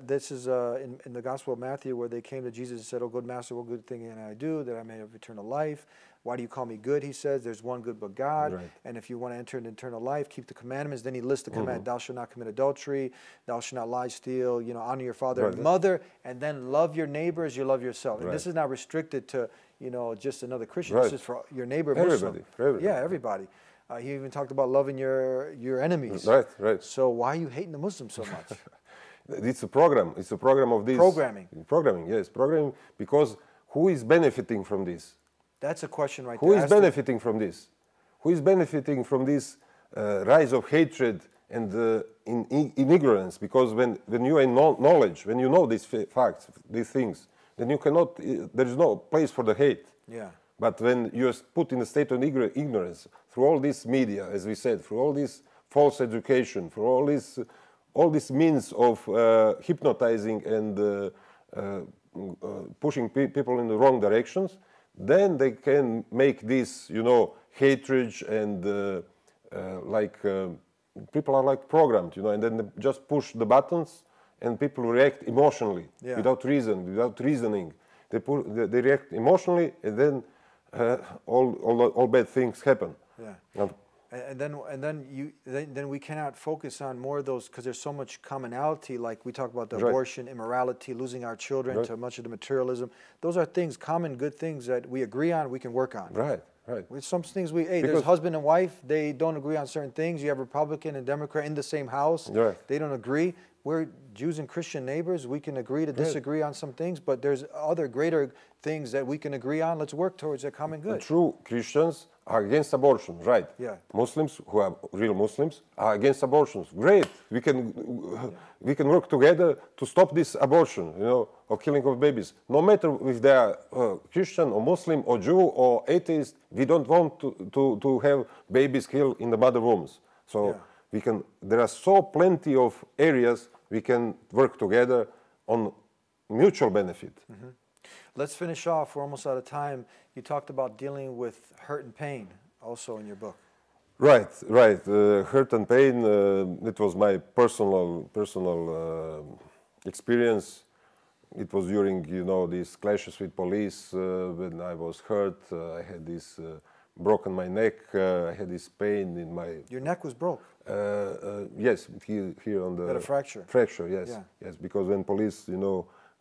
this is in the Gospel of Matthew where they came to Jesus and said, "Oh, good master, what good thing can I do that I may have eternal life? Why do you call me good?" He says, "There's one good but God. Right. And if you want to enter into eternal life, keep the commandments." Then he lists the command: "Thou shalt not commit adultery, thou shalt not lie, steal, honor your father and mother, and then love your neighbor as you love yourself." And this is not restricted to just another Christian. This is for your neighbor Muslim. Everybody. Yeah, everybody. He even talked about loving your enemies. Right. So why are you hating the Muslims so much? It's a program. It's a program of this. Programming. Programming, yes. Programming, because who is benefiting from this? That's a question right there. Who is benefiting from this? Who is benefiting from this rise of hatred and in ignorance? Because when you are in knowledge, when you know these facts, these things, then you cannot, there is no place for the hate. Yeah. But when you are put in a state of ignorance, through all this media, as we said, through all this false education, through all this means of hypnotizing and pushing people in the wrong directions, then they can make this, hatred and people are like programmed, and then they just push the buttons and people react emotionally, without reasoning. They react emotionally, and then all bad things happen. Yeah. And then we cannot focus on more of those, because there's so much commonality. Like we talk about the abortion, immorality, losing our children to much of the materialism. Those are things, common good things that we agree on, we can work on. Right. With some things there's husband and wife, they don't agree on certain things. You have Republican and Democrat in the same house. Right. They don't agree. We're Jews and Christian neighbors. We can agree to disagree on some things, but there's other greater things that we can agree on. Let's work towards that common good. True Christians are against abortion, right? Yeah. Muslims, who are real Muslims, are against abortions. Great. We can work together to stop this abortion, or killing of babies. No matter if they are Christian or Muslim or Jew or atheist, we don't want to have babies killed in the mother wombs. So there are so plenty of areas we can work together on mutual benefit. Mm-hmm. Let's finish off. We're almost out of time. You talked about dealing with hurt and pain also in your book. Right. Hurt and pain, it was my personal experience. It was during, these clashes with police when I was hurt. I had this broken my neck. I had this pain in my... Your neck was broke? Yes, here on the... You had a fracture? Fracture, yes. Yeah. Yes, because when police,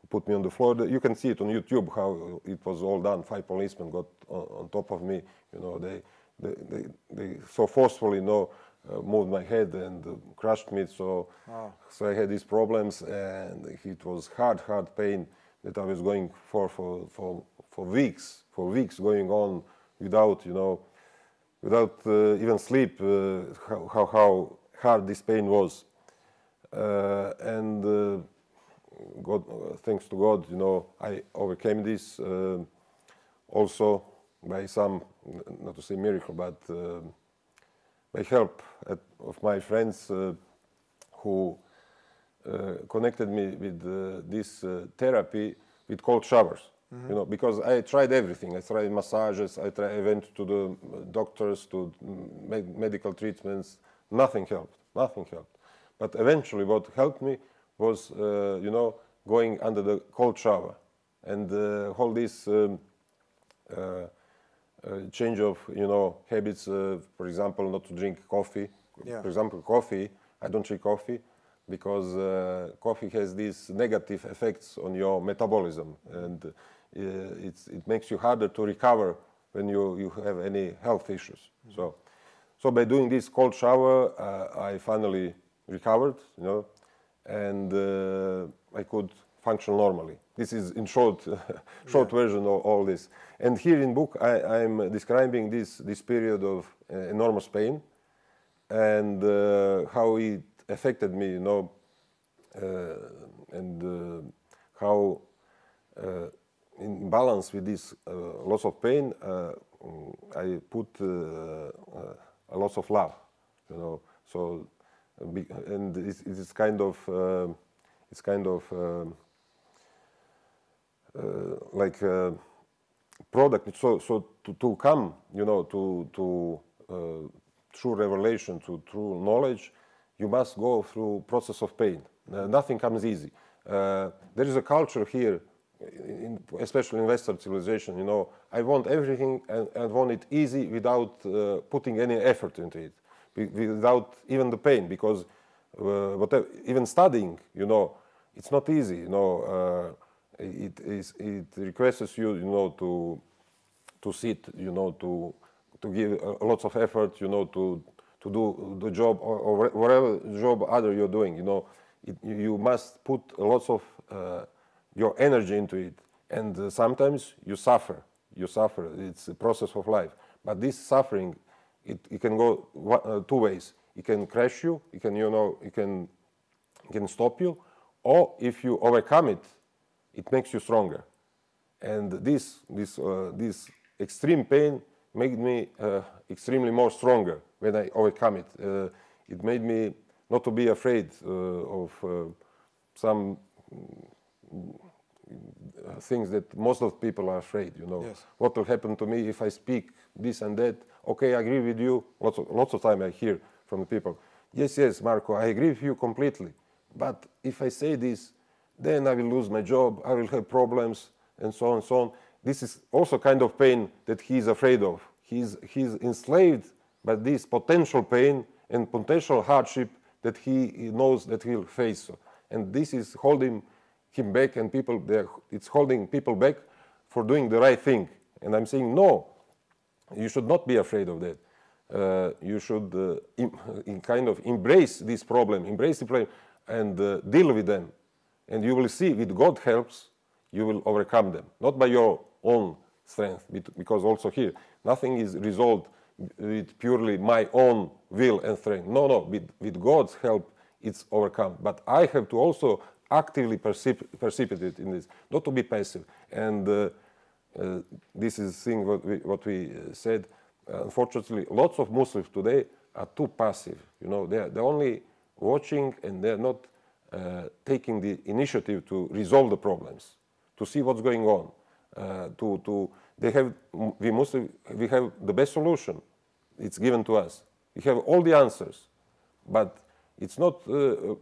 put me on the floor, you can see it on YouTube how it was all done. 5 policemen got on top of me. they so forcefully, moved my head and crushed me. So, so I had these problems, and it was hard pain that I was going for weeks going on without, without even sleep. How hard this pain was, and God, thanks to God, I overcame this also by some, not to say miracle, but by help of my friends who connected me with this therapy with cold showers. Because I tried everything. I tried massages. I went to the doctors, to medical treatments. Nothing helped. Nothing helped. But eventually, what helped me was, going under the cold shower, and all this change of, habits. For example, not to drink coffee. Yeah. For example, coffee. I don't drink coffee because coffee has these negative effects on your metabolism, and it makes you harder to recover when you have any health issues. So by doing this cold shower, I finally recovered, and I could function normally. This is in short version of all this. And here in book, I'm describing this period of enormous pain, and how it affected me, and how in balance with this loss of pain, I put a loss of love, So, and it's kind of like a product. So to come, to true revelation, to true knowledge, you must go through process of pain. Nothing comes easy. There is a culture here, especially in Western civilization, I want everything and I want it easy without putting any effort into it, without even the pain, because whatever, even studying, it's not easy. It requires you, to sit, to give lots of effort, to do the job or whatever job other you're doing. You must put lots of your energy into it, and sometimes you suffer. It's a process of life. But this suffering, it can go two ways. It can crash you. It can, it can stop you, or if you overcome it, it makes you stronger. And this extreme pain made me extremely more stronger when I overcome it. It made me not to be afraid of some things that most of people are afraid, Yes. What will happen to me if I speak this and that? Okay, I agree with you. Lots of time I hear from the people, yes, Marco, I agree with you completely. But if I say this, then I will lose my job, I will have problems, and so on and so on. This is also kind of pain that he is afraid of. He's enslaved by this potential pain and potential hardship that he knows that he'll face. And this is holding him back, and it's holding people back for doing the right thing. And I'm saying, no, you should not be afraid of that. You should kind of embrace this problem, embrace the problem, and deal with them. And you will see, with God's help, you will overcome them. Not by your own strength, because also here, nothing is resolved with purely my own will and strength. No, with God's help, it's overcome. But I have to also actively participate in this, not to be passive. And this is the thing what we said. Unfortunately, lots of Muslims today are too passive. They're only watching, and they're not taking the initiative to resolve the problems, to see what's going on. We Muslims, we have the best solution. It's given to us. We have all the answers, but it's not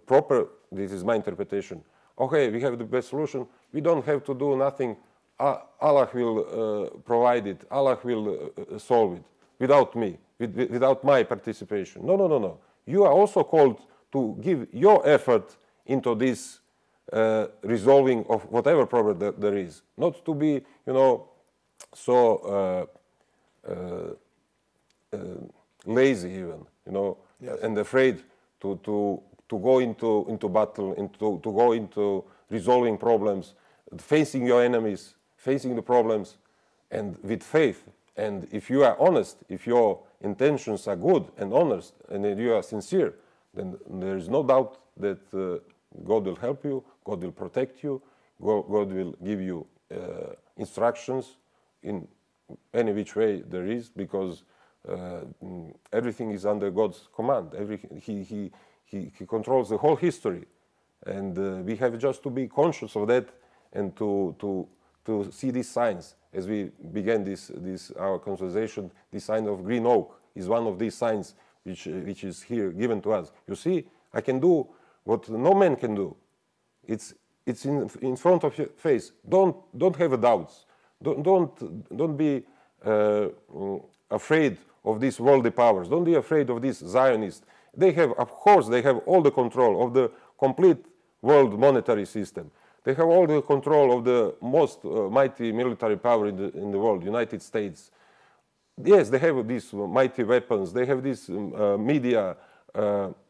proper. This is my interpretation. Okay, we have the best solution. We don't have to do nothing. Allah will provide it. Allah will solve it without me, without my participation. No. You are also called to give your effort into this resolving of whatever problem there is. Not to be, so lazy even, you know, and afraid to go into battle, to go into resolving problems, facing your enemies, facing the problems, and with faith. And if you are honest, if your intentions are good and honest, and you are sincere, then there is no doubt that God will help you, God will protect you, God will give you instructions in any which way there is, because everything is under God's command. He controls the whole history, and we have just to be conscious of that and to see these signs. As we began our conversation, the sign of green oak is one of these signs which is here given to us. You see, I can do what no man can do. It's in front of your face. Don't have doubts. Don't be afraid of these worldly powers. Don't be afraid of these Zionists. They have, of course, they have all the control of the complete world monetary system. They have all the control of the most mighty military power in the world, United States. Yes, they have these mighty weapons. They have this media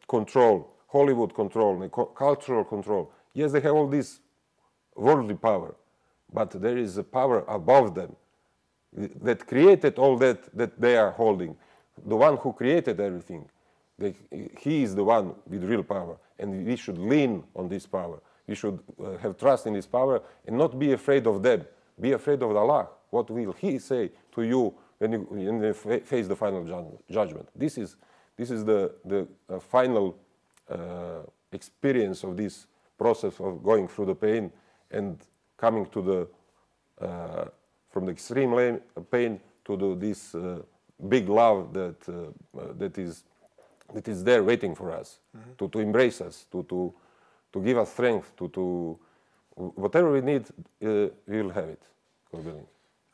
control, Hollywood control, cultural control. Yes, they have all this worldly power, but there is a power above them that created all that they are holding. The one who created everything, he is the one with real power, and we should lean on this power. We should have trust in this power and not be afraid of them. Be afraid of Allah. What will He say to you when you face the final judgment? This is the final experience of this process of going through the pain and coming to the from the extreme pain to this big love that is there waiting for us, to embrace us, to give us strength, to whatever we need, we will have it.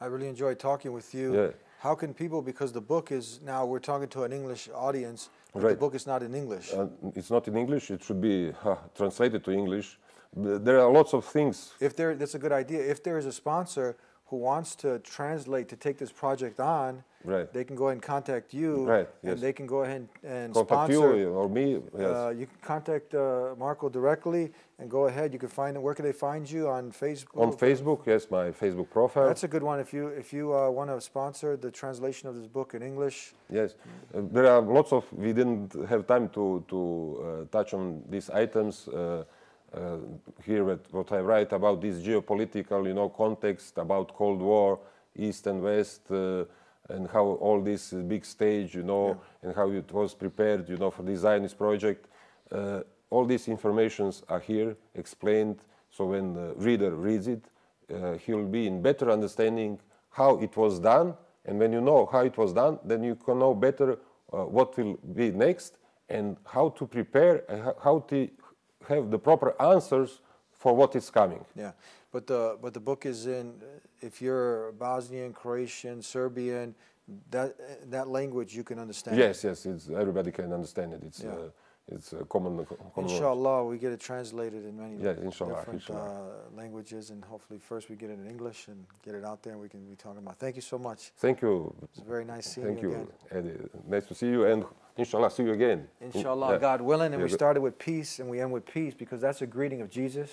I really enjoyed talking with you. Yeah. How can people, because the book is now, we're talking to an English audience, but right. the book is not in English. It's not in English. It should be translated to English. There are lots of things. That's a good idea. If there is a sponsor who wants to translate, to take this project on, right. they can go ahead and contact you, right. and yes. they can go ahead and contact sponsor you or me. Yes. You can contact Marco directly and go ahead. You can find him. Where can they find you? On Facebook? On Facebook, yes, my Facebook profile. That's a good one. If you want to sponsor the translation of this book in English. Yes, there are lots of. We didn't have time to touch on these items. Here, what I write about this geopolitical, context about Cold War, East and West, and how all this big stage, and how it was prepared, for the Zionist project. All these informations are here explained. So when the reader reads it, he'll be in better understanding how it was done. And when you know how it was done, then you can know better what will be next and how to prepare and how to have the proper answers for what is coming. Yeah, but the book is in, if you're Bosnian, Croatian, Serbian, that language you can understand. Yes, everybody can understand it. It's a common Inshallah, we get it translated in many different languages, and hopefully first we get it in English and get it out there, and we can be talking about. Thank you so much. Thank you. It's very nice seeing you again. Thank you, Eddie. Nice to see you, and inshallah, see you again. Inshallah, God willing, and we started with peace, and we end with peace, because that's a greeting of Jesus.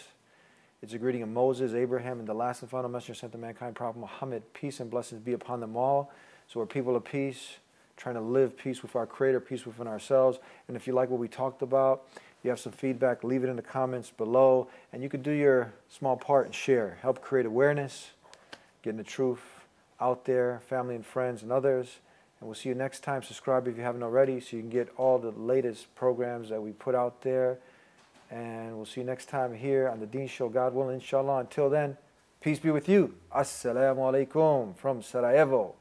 It's a greeting of Moses, Abraham, and the last and final messenger sent to mankind, Prophet Muhammad. Peace and blessings be upon them all. So we're people of peace, trying to live peace with our Creator, peace within ourselves. And if you like what we talked about, you have some feedback, leave it in the comments below. And you can do your small part and share. Help create awareness, getting the truth out there, family and friends and others. And we'll see you next time. Subscribe if you haven't already, so you can get all the latest programs that we put out there. And we'll see you next time here on the Deen Show, God willing, inshallah. Until then, peace be with you. Assalamu alaikum from Sarajevo.